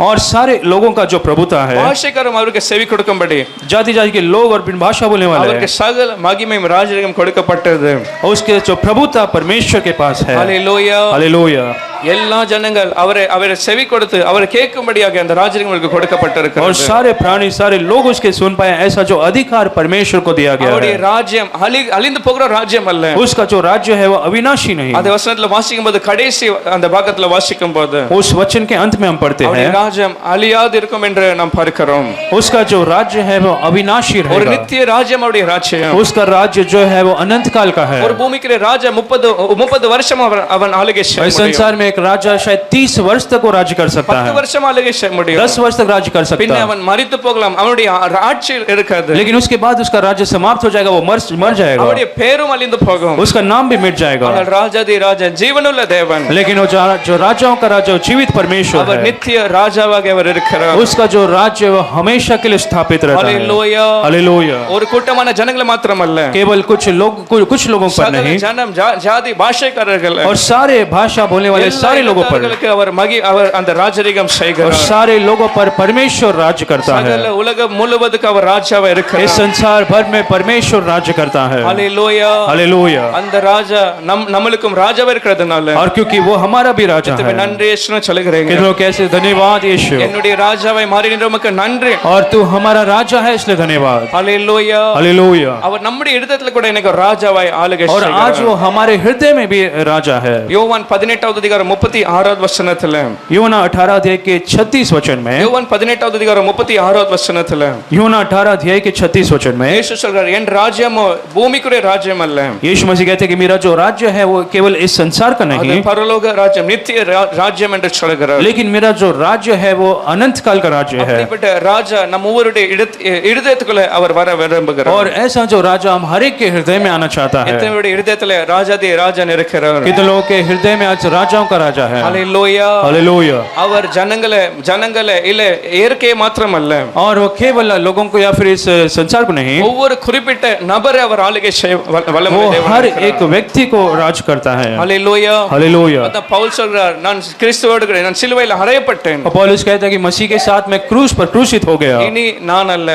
और सारे लोगों का जो प्रभुता है, பாஷைக்காரும் அவருக்கு செவி கொடுக்கும்படி जाति जाति के लोग और बिन भाषा बोलने वाले அவருக்கு சகல மகிமையும் ராஜரிகம் கொடுக்கப்பட்டது. और उसके जो प्रभुता परमेश्वर के पास है। ஹalleluya. हालेलुया। எல்லா ஜனங்கள் அவரை செவி கொடுத்து அவரை கேட்கும்படியாக அந்த ராஜரிகம் அவருக்கு और கொடுக்கப்பட்டிருக்கிறது. सारे प्राणी सारे लोग उसके सुन पाए, ऐसा जो अधिकार परमेश्वर को दिया गया அவருடைய है। ராஜ்யம் அழிந்து போகிற ராஜ்யம் அல்ல. उसका जो राज्य है वो अविनाशी नहीं। அந்த வசனத்துல வாசிக்கும் போது கடைசி அந்த பாகத்துல வாசிக்கும் போது उस वचन के अंत में हम पढ़ते அவருடைய हैं, ராஜ்யம் அழியாது இருக்கும் என்று நாம் பார்க்கிறோம். उसका जो राज्य है वो अविनाशी ஒரு रहेगा। நித்திய ராஜ்யம் அவருடைய ராஜ்யம். उसका राज्य जो है वो अनंत काल का है। ஒரு பூமிக்கு ராஜா 30 வருஷம் அவன் ஆளுகை इस செய்ய முடியும். संसार में एक राजा शायद 30 वर्ष तक वो राज्य कर सकता 10 है, வருஷம் ஆளுகை செய்ய முடியும். 10 वर्ष तक राज्य कर सकता பின்ன है, அவன் மரித்து போகலாம், அவனுடைய ஆட்சி இருக்காது, लेकिन उसके बाद उसका राज्य समाप्त हो जाएगा, वो मर जाएगा, அவனுடைய பேரும் அழிந்து போகும். उसका नाम भी मिट जाएगा. ஆனால் ராஜாதி ராஜா ஜீவனுள்ள தேவன், लेकिन वो जो राजाओं का राजा, वो जीवित परमेश्वर அவர் है, நித்திய ராஜாவாக அவர் இருக்கிறார். उसका जो राज्य वो हमेशा के लिए स्थापित रहता है. ஹalleluya. हालेलुया. ஒரு கூட்டமான ஜனங்களை மாத்திரமல்ல, केवल कुछ लोगों पर சகல नहीं, ஜனம் ஜாதி பாஷைக்காரர்கள் और सारे भाषा बोलने वाले सारे लोगों पर, அவர் அவர் அந்த ராஜரிகம் और செய்கிறார். सारे लोगों पर परमेश्वर राज्य करता है. சகல உலகம் முழுவதுக்கு அவர் ராஜாவா इस இருக்கிறார். संसार भर में परमेश्वर राज्य करता है. ஹalleluya. हालेलुया. அந்த ராஜா நம்மளுக்கும் ராஜாவா இருக்கிறதுனால और क्योंकि वो हमारा भी राजा है, நன்றி இயேசுன்னு சொல்லுகிறேன். कितने लोग कैसे धन्यवाद यीशु, என்னுடைய ராஜாவை மாறின உமக்கு நன்றி. और तू हमारा राजा है इसलिए धन्यवाद. ஹalleluya. हालेलुया. அவர் நம்முடைய இருதயத்துல கூட எனக்கு ராஜாவாய் ஆளுகை और आज वो செய்கிறார். हमारे हृदय में भी राजा है. யோவான் 18வது அதிகாரம் 36வது வசனத்துல, यूहन्ना 18 अध्याय के 36 वचन में, யோவான் 18வது அதிகாரம் 36வது வசனத்துல यूहन्ना 18 अध्याय के 36 वचन में இயேசு சொல்றார், என் ராஜ்யமோ பூமிக்குரிய ராஜ்யம் அல்ல, यीशु मसीह कहते हैं कि मेरा जो राज्य है वो केवल इस संसार का அது नहीं, பரலோக ராஜ்யம், நித்திய ராஜ்யம் என்று சொல்கிறார். लेकिन मेरा जो राज्य है वो अनंत काल का राज्य है. அப்படிப்பட்ட ராஜா நம்ம ஒவ்வொருடைய இருதயத்துக்குள்ள அவர் வர விரும்புகிறார். और ऐसा जो राजा हम हर एक के हृदय में आना चाहता है. எத்தனையுடைய இருதயத்துல ராஜாதி ராஜன் இருக்கிறார். कितने लोगों के हृदय में आज राजाओं का राजा है. ஹalleluya. हालेलुया. அவர் ஜனங்களே இல்ல இயற்கையை மாத்திரமல்ல, और वो केवल लोगों को या फिर इस संसार को नहीं, ஒவ்வொரு குறிப்பிட்ட நபரை அவர் ஆளுகை செய்ய वो வல்லமை தேவன் हर இருக்கிறார். एक व्यक्ति को राज करता है. ஹalleluya. हालेलुया. அதான் பவுல் சொல்றார், நான் கிறிஸ்துவோடு கூட நான் சிலுவையில் அறையப்பட்டேன், और पौलुस कहता है कि मसीह के साथ मैं क्रूस पर क्रूसित हो गया, இனி நான் அல்ல,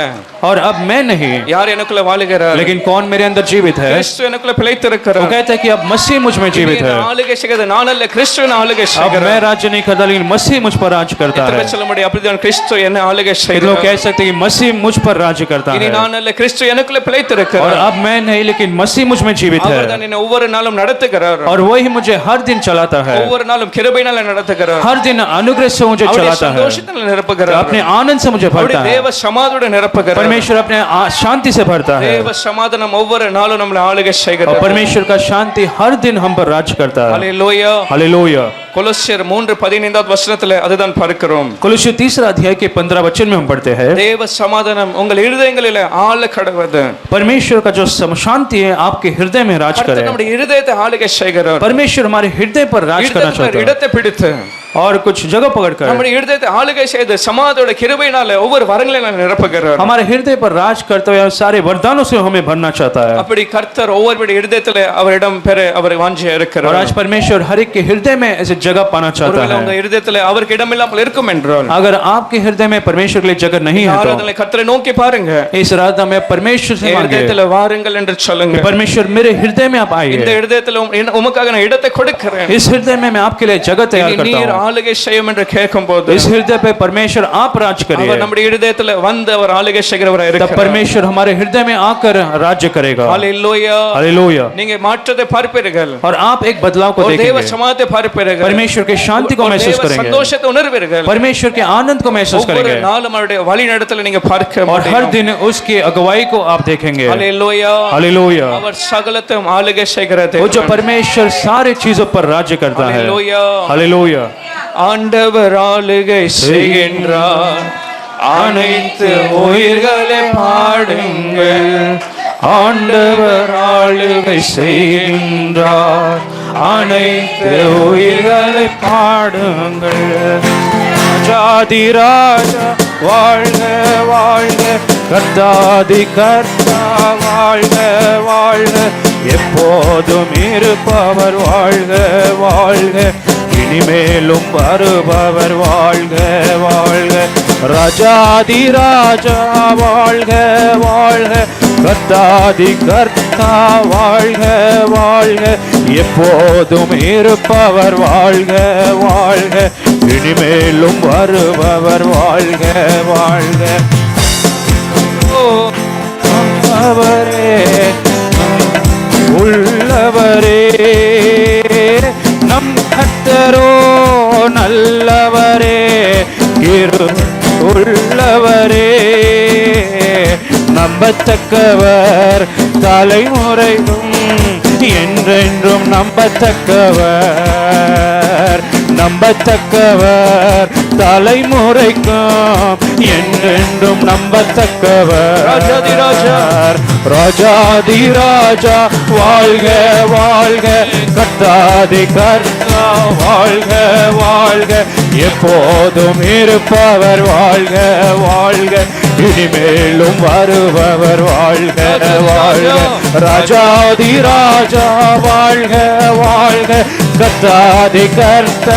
और अब मैं नहीं, யார் எனக்குள்ள வாழுகிறார், लेकिन कौन मेरे अंदर जीवित है. கிறிஸ்து எனக்குள்ள वो பிழைத்திருக்கிறார். कहता है कि अब मसीह मुझ में जीवित है. ஆளுகை செய்கிறது நான் அல்ல, கிறிஸ்து என்ன ஆளுகை अब செய்கிறார். मैं राज्य नहीं करता, लेकिन मसीह मुझ पर राज करता எத்தனை है. பேர் சொல்ல முடியும், அப்படிதான் கிறிஸ்து என்ன ஆளுகை ये लोग செய்கிறார். कह सकते हैं कि मसीह मुझ पर राज्य करता இனி है, நான் அல்ல, கிறிஸ்து எனக்குள்ள और பிழைத்திருக்கிறார். अब मैं नहीं, लेकिन मसीह मुझ में जीवित அவர் தான் है, என்னை ஒவ்வொரு நாளும் நடத்துகிறார், और वही मुझे हर दिन चलाता है, ஒவ்வொரு நாளும் கிருபையினால நடத்துகிறார், हर दिन अनुग्रह से मुझे அவருடைய चलाता है, சந்தோஷத்தினால நிரப்புகிறார், अपने आनंद से मुझे அவருடைய भरता है. தேவ சமாதானத்துடன் நிரப்புகிறார். परमेश्वर अपने शांति से भरता है, தேவ சமாதானம் ஒவ்வொரு நாளும் நம்மளை ஆளுகை और செய்கிறது. परमेश्वर का शांति हर दिन हम पर राज करता है. ஹalleluya. हालेलुया. கொலோசியர் 3:15வது வசனத்துல அதுதான் பார்க்கிறோம். कुलुस्सी 3 अध्याय के 15 वचन में हम पढ़ते हैं, தேவ சமாதானம் உங்கள் இருதயங்களிலே ஆள கடவது. परमेश्वर का जो शांति है आपके हृदय में राज கர்த்தர் करे. நம்முடைய இருதயத்தை ஆளுகை செய்கிறார். परमेश्वर हमारे हृदय पर राज करना चाहता है, இடத்தை பிடித்து और कुछ जगह पकड़कर நம்முடைய இருதயத்தை ஆளுகை செய்து சமாதானத்தோட கிருபையினால ஒவ்வொரு வரங்களையும் நிரப்புகிறார். हमारे हृदय पर राज करते हुए सारे वरदानों से हमें भरना चाहता है. அப்படி கர்த்தர் ஒவ்வொருவருடைய இருதயத்திலே அவரிடம் பெற அவர் வாஞ்சியா और இருக்கிறார். आज परमेश्वर हर एक के हृदय में ऐसे जगह पाना चाहता ஒருவேளை உங்க है. இருதயத்திலே அவருக்கு இடமில்லாமல் இருக்கும் என்றால் अगर आपके हृदय में परमेश्वर के लिए जगह नहीं है, ஆராதனை கர்த்தரை நோக்கி பாருங்க, तो इस रात में परमेश्वर से என் मांगे, இருதயத்திலே வாருங்கள் என்று சொல்லுங்க. परमेश्वर मेरे हृदय में आप இந்த आइए, இருதயத்திலே உமக்காக நான் இடத்தை கொடுக்கிறேன். इस हृदय में मैं आपके लिए जगह तैयार இனி करता நீர் हूँ. ஆளுகை செய்யும் என்று கேட்கும்போது इस हृदय पे परमेश्वर आप राज करिए, அவர் நம்முடைய இருதயத்திலே வந்து அவர் ஆளுகை செய்கிறவராய் तब இருக்கிறார். परमेश्वर हमारे हृदय में आकर राज्य करेगा. ஹalleluya. हालेलुया. நீங்க மாற்றத்தை பார்ப்பீர்கள், और आप एक बदलाव को ஒரு தேவ देखेंगे, சமாதானத்தை பார்ப்பீர்கள், परमेश्वर के शांति को ஒரு महसूस தேவ करेंगे, சந்தோஷத்தை உணர்வீர்கள். परमेश्वर के आनंद को महसूस ஒவ்வொரு करेंगे, நாளும் அவருடைய வழி நடத்தலை நீங்க பார்க்க और हर முடியும். दिन उसकी अगुवाई को आप देखेंगे. ஹalleluya. हालेलुया. அவர் சகலத்தையும் ஆளுகை செய்கிறது. वो जो परमेश्वर सारे चीजों पर राज्य करता है. ஹalleluya. हालेलुया. ஆண்டவர் ஆளுகை செய்கின்றார், அனைத்து உயிர்களை பாடுங்கள். ஆண்டவர் ஆளுகை செய்கின்றார், அனைத்து உயிர்களை பாடுங்கள். ராஜாதி ராஜா வாழ்க வாழ்க, கர்த்தாதி கர்த்தா வாழ்க வாழ்க, எப்போதும் இருப்பவர் வாழ்க வாழ்க, இனிமேலும் வருபவர் வாழ்க வாழ்க. ராஜாதி ராஜா வாழ்க வாழ்க, கர்த்தாதி கர்த்தா வாழ்க வாழ்க, எப்போதும் இருப்பவர் வாழ்க வாழ்க, இனிமேலும் வருபவர் வாழ்க வாழ்க. ஓ அவரே உள்ளவரே, நம் கர்த்தரோ நல்லவரே, உள்ளவரே, நம்பத்தக்கவர், தலைமுறையும் என்றென்றும் நம்பத்தக்கவர், நம்பத்தக்கவர், தலைமுறைக்கும் என்றென்றும் நம்பத்தக்கவர். ராஜாதிராஜா. ராஜாதிராஜா வாழ்க வாழ்க, கர்த்தாதி கர்த்தா வாழ்க வாழ்க, எப்போதும் இருப்பவர் வாழ்க வாழ்க, இனிமேலும் வருபவர் வாழ்க வாழ்க. ராஜாதிராஜா வாழ்க வாழ்க, கர்த்தாதி கர்த்த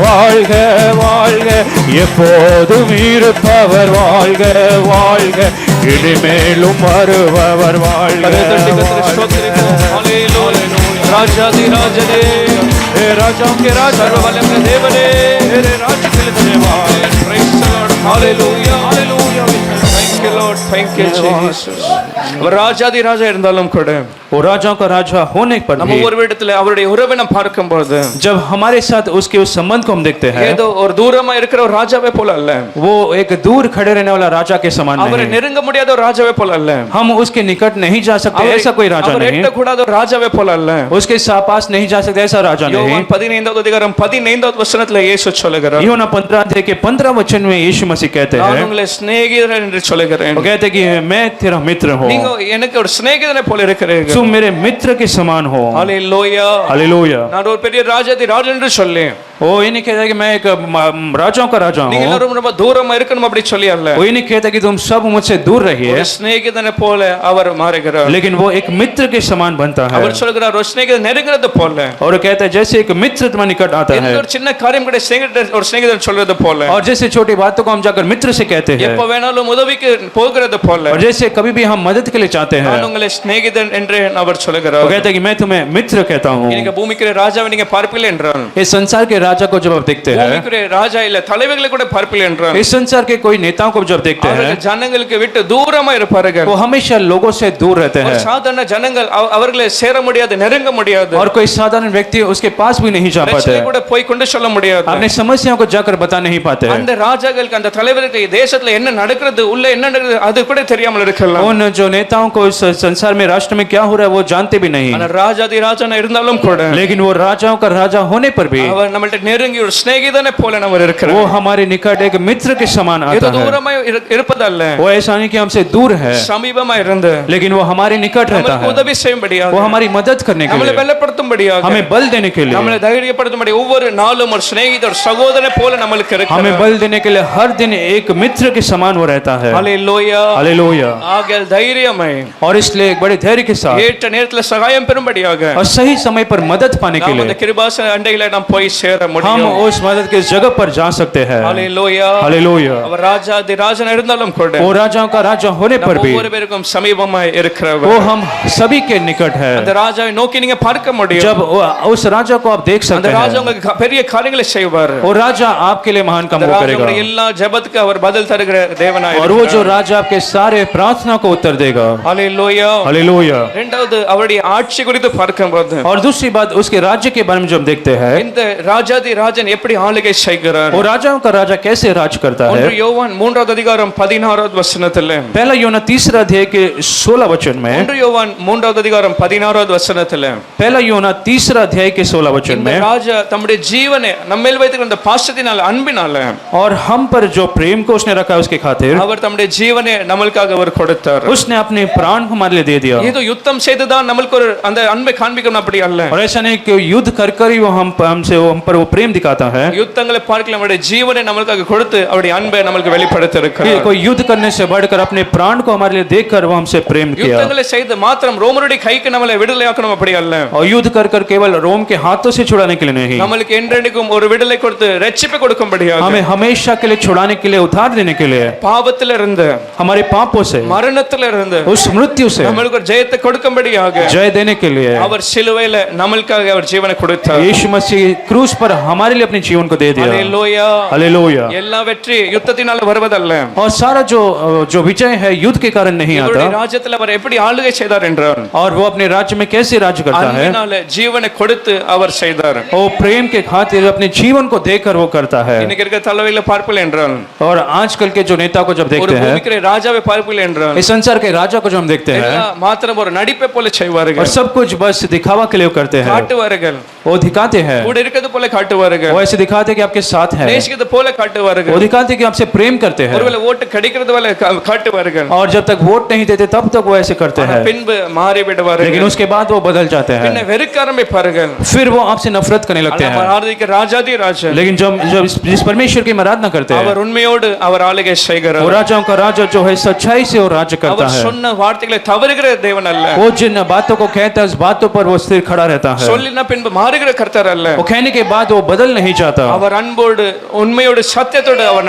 வாழ்க வாழ்க, எப்போதும் இருப்பவர் வாழ்க வாழ்க, இனிமேலும் வருபவர் வாழ்க கரத்தட்டி கர்த்தரை ஸ்தோத்திரிப்போம். ஹalleluya. ராஜாதிராஜனே, हे राजाओं के राजा, सर्ववल्लभ தேவனே, तेरे राज्य के लिए धन्यवाद. praise the Lord. hallelujah. hallelujah. thank you Lord, thank you Jesus. அவர் ராஜாதிராஜா இருந்தாலும் கூட वो राजाओं का राजा होने पर நம்ம भी ஒரு இடத்துல அவருடைய உறவை நாம் பார்க்கும்போது जब हमारे साथ उसके उस संबंध को हम देखते हैं, ஏதோ ஒரு தூரமா இருக்கிற ஒரு ராஜாவே போல அல்ல, वो एक दूर खड़े रहने वाला राजा के समान அவரை नहीं. நெருங்க முடியாத ஒரு ராஜாவே போல அல்ல, हम उसके निकट नहीं जा सकते, ऐसा कोई राजा அவர் नहीं. எட்டக்கூடாத ஒரு ராஜாவே போல அல்ல. उसके पास नहीं जा सकते, ऐसा राजा नहीं. யோவான் 15வது அதிகாரம் 15வது வசனத்துல இயேசு சொல்லுகிறார், यूहन्ना 15 अध्याय के 15 वचन में यीशु मसीह कहते நான் हैं, உங்களை சிநேகிதர் என்று சொல்லுகிறேன், वो कहते हैं कि मैं तेरा मित्र हूँ, நீங்க எனக்கு ஒரு சிநேகிதனை போல இருக்கிறீர்கள். तुम मेरे मित्र के समान हो. ஹalleluya. हालेलुया. நான் ஒரு பெரிய ராஜாதிராஜன் என்று சொல்லி, वो ये नहीं कहता कि मैं एक राजाओं का राजा நீங்க हूँ. எல்லாரும் ரொம்ப தூரமா இருக்கணும் அப்படி சொல்லி அல்ல, वो ये नहीं कहता कि तुम सब मुझसे दूर रहिए, ஒரு சிநேகிதனை போல அவர் மாறுகிறார். लेकिन वो एक मित्र के समान बनता है. அவர் சொல்கிறார் ஒரு சிநேகிதன் நெருங்கிறது போல, और वो कहता है जैसे एक मित्र तुम्हारे निकट आता है, எந்த ஒரு சின்ன காரியம் கூட ஒரு சிநேகிதன் சொல்றது போல, और जैसे छोटी बातों को हम जाकर मित्र से कहते हैं, எப்ப வேணாலும் உதவிக்கு போகிறது போல, और जैसे कभी भी हम मदद के लिए चाहते हैं, நான் உங்களை சிநேகிதன் என்று அவர் वो சொல்கிறார். कहता है कि मैं तुम्हें मित्र कहता हूँ. நீங்க பூமிக்குரிய ராஜாவை நீங்க பார்ப்பில்லை என்றால், इस संसार के राजा को जब आप देखते हैं, பூமிக்குரிய ராஜா இல்ல தலைவர்களை கூட பார்ப்பில்லை என்றால், इस संसार के कोई नेताओं को जब देखते हैं, அவர்கள் ஜனங்களுக்கு விட்டு தூரமா இருப்பார்கள். वो हमेशा लोगों से दूर रहते ஒரு हैं, சாதாரண ஜனங்கள் அவர்களை சேர முடியாது, நெருங்க முடியாது, और कोई साधारण व्यक्ति उसके पास भी नहीं जा पाते பிரச்சனை हैं, கூட போய் கொண்டு சொல்ல முடியாது. अपनी समस्याओं को जाकर बता नहीं पाते हैं. அந்த ராஜாக்களுக்கு அந்த தலைவருக்கு தேசத்துல என்ன நடக்கிறது, உள்ள என்ன நடக்குது அது கூட தெரியாமல் இருக்கலாம். उन जो नेताओं को इस संसार में, राष्ट्र में क्या हो रहा है वो जानते भी नहीं, ஆனா ராஜாதிராஜனா இருந்தாலும் கூட लेकिन वो राजाओं का राजा होने पर भी அவர் நம்மள்ட்ட நெருங்கி ஒரு சிநேகிதனை போல நம்ம இருக்கிறார். वो हमारे निकट एक मित्र के समान ஏதோ आता है. தூரமா இருப்பதல்ல, वो ऐसा नहीं कि हमसे दूर है, சமீபமா இருந்து लेकिन वो हमारे निकट रहता நமக்கு है. உதவி செய்யும்படியாக, वो हमारी मदद करने के நம்மளை लिए, பலப்படுத்தும்படியாக, हमें बल देने के लिए, நம்மளை தைரியப்படுத்தும்படி ஒவ்வொரு நாளும் ஒரு சிநேகிதர் சகோதரனை போல நம்மளுக்கு हमें இருக்கிறார். बल देने के लिए हर दिन एक मित्र के समान वो रहता है. ஹalleluya. हालेलुया. ஆகையால் தைரியமாய் और इसलिए एक बड़े धैर्य के साथ ஏற்ற நேரத்துல சகாயம் பெறும்படியாக और सही समय पर मदद पाने के நாம் அந்த लिए கிருபாசன அண்டையில நாம் போய் சேர हम முடியும். उस मदद की जगह पर जा सकते हैं. ஹalleluya. हालेलुया. அவர் ராஜாதிராஜனா இருந்தாலும் கூட वो राजाओं का राजा होने पर நம்ம भी ஒவ்வொரு பேருக்கும் சமீபமாய் இருக்கிறவர். वो हम सभी के निकट है. அந்த ராஜாவை நோக்கி நீங்க பார்க்க முடியும். जब उस राजा को आप देख அந்த सकते ராஜா हैं, உங்களுக்கு பெரிய காரியங்களை செய்வார். वो राजा आपके लिए महान काम அந்த वो ராஜா करेगा, உங்களுடைய எல்லா ஜெபத்துக்கு அவர் பதில் தருகிற தேவனாய் और वो जो राजा आपके सारे प्रार्थना को उत्तर देगा. ஹalleluya. हालेलुया. இரண்டாவது அவருடைய ஆட்சி குறித்து பார்க்கும்போது और दूसरी बात उसके राज्य के बारे में जब देखते हैं, இந்த ராஜாதிராஜன் எப்படி ஆளுகை செய்கிறார். वो राजाओं का राजा कैसे राज करता है. 1 யோவான் 3வது அதிகாரம் 16வது வசனத்திலே, पहला यूहन्ना 3 अध्याय के 16 वचन में, 1 யோவான் 3வது அதிகாரம் 16வது வசனத்திலே, पहला यूहन्ना 3 अध्याय के 16 वचन இந்த में, ராஜா தம்முடைய ஜீவனை நம்மேல் வைத்திருக்கிற அந்த பாசத்தினால அன்பினால और हम पर जो प्रेम को उसने रखा उसके खातिर அவர் தம்முடைய ஜீவனை நம்மளுக்காக அவர் கொடுத்தார். उसने अपने प्राण को हमारे लिए दे दिया. ஏதோ யுத்தம் செய்துதான் நம்மளுக்கு ஒரு அந்த அன்பை காண்பிக்கணும் அப்படி அல்ல. और ऐसा नहीं कि युद्ध कर कर ही वो हम पर वो प्रेम दिखाता है, யுத்தங்களை பார்க்கலாம் அவருடைய ஜீவனை நம்மளுக்காக கொடுத்து அவருடைய அன்பை நம்மளுக்கு வெளிப்படுத்த कि இருக்கிறார். कोई युद्ध करने से बढ़कर अपने प्राण को हमारे लिए देकर वो हमसे प्रेम किया. யுத்தங்களை செய்து மாத்திரம் ரோமருடைய கைக்கு நம்மளை விடுதலையாக்கணும் அப்படி அல்ல. और युद्ध कर कर केवल रोम के हाथों से छुड़ाने के लिए नहीं, நம்மளுக்கு என்றென்றைக்கும் ஒரு விடுதலை கொடுத்து ரட்சிப்பை கொடுக்கும்படியாக, हमें हमेशा के लिए छुड़ाने के लिए, उद्धार देने के लिए, பாவத்தில இருந்து हमारे पापों से, மரணத்தில இருந்து उस मृत्यु से நம்மளுக்கு ஒரு ஜெயத்தை கொடுக்கும்படியாக जय देने के लिए அவர் சிலுவையில நம்மளுக்காக அவர் ஜீவனை கொடுத்தார். यीशु मसीह क्रूस पर हमारे लिए अपने जीवन को दे दिया. ஹalleluya. हालेलुया. எல்லா வெற்றி யுத்தத்தினால வருவதல்ல. और सारा जो विजय है युद्ध के कारण नहीं இவருடைய आता, ராஜ்யத்துல அவர் எப்படி ஆளுகை செய்தார் என்றார், और वो अपने राज्य में कैसे राज्य करता है, அன்பினால ஜீவனை கொடுத்து அவர் செய்தார். वो प्रेम के खातिर अपने जीवन को देकर वो करता है. இன்னைக்கு இருக்க தலைவர்களை பார்ப்பல என்றால் और आजकल के जो नेता को जब ஒரு देखते हैं, பூமிக்கிற ராஜாவை பார்ப்பில்லை என்றால் इस संसार के राजा को जो हम देखते हैं எல்லாம் மாத்திரம் ஒரு நடிப்பை போல और செய்வார்கள், सब कुछ बस दिखावा के लिए वो करते हैं, காட்டுவார்கள், वो दिखाते हैं, கூட இருக்கிறது போல காட்டுவார்கள், वो ऐसे दिखाते हैं कि आपके साथ है, நேசிக்கிறது போல वो காட்டுவார்கள், दिखाते हैं कि आपसे प्रेम करते हैं, ஒருவேளை ஓட்டு கிடைக்கிறது போல காட்டுவார்கள், और जब तक वोट नहीं देते तब तक वो ऐसे करते ஆனா हैं, பின்பு மாறி விடுவார்கள், लेकिन उसके बाद वो बदल जाते हैं, பின்ன வெறுக்க ஆரம்பிப்பார்கள். फिर वो आपसे नफरत करने लगते ஆனா हैं। ஆராதிக்கிற ராஜாதி ராஜா लेकिन जब जब जिस परमेश्वर की हम आराधना करते हैं, அவர் உண்மையோடு அவர் ஆளுகை वो செய்கிறார். राजाओं का राजा जो है सच्चाई से वो राज्य करता அவர் है, சொன்ன வார்த்தைகளை தவறுகிற தேவன் அல்ல, वो जिन बातों को कहता है उस बातों पर वो स्थिर खड़ा रहता है, சொல்லின பின்பு மாறுகிற கர்த்தர் அல்ல, वो कहने के बाद वो बदल नहीं जाता, அவர் அன்போடு உண்மையோடு சத்தியத்தோடு அவர்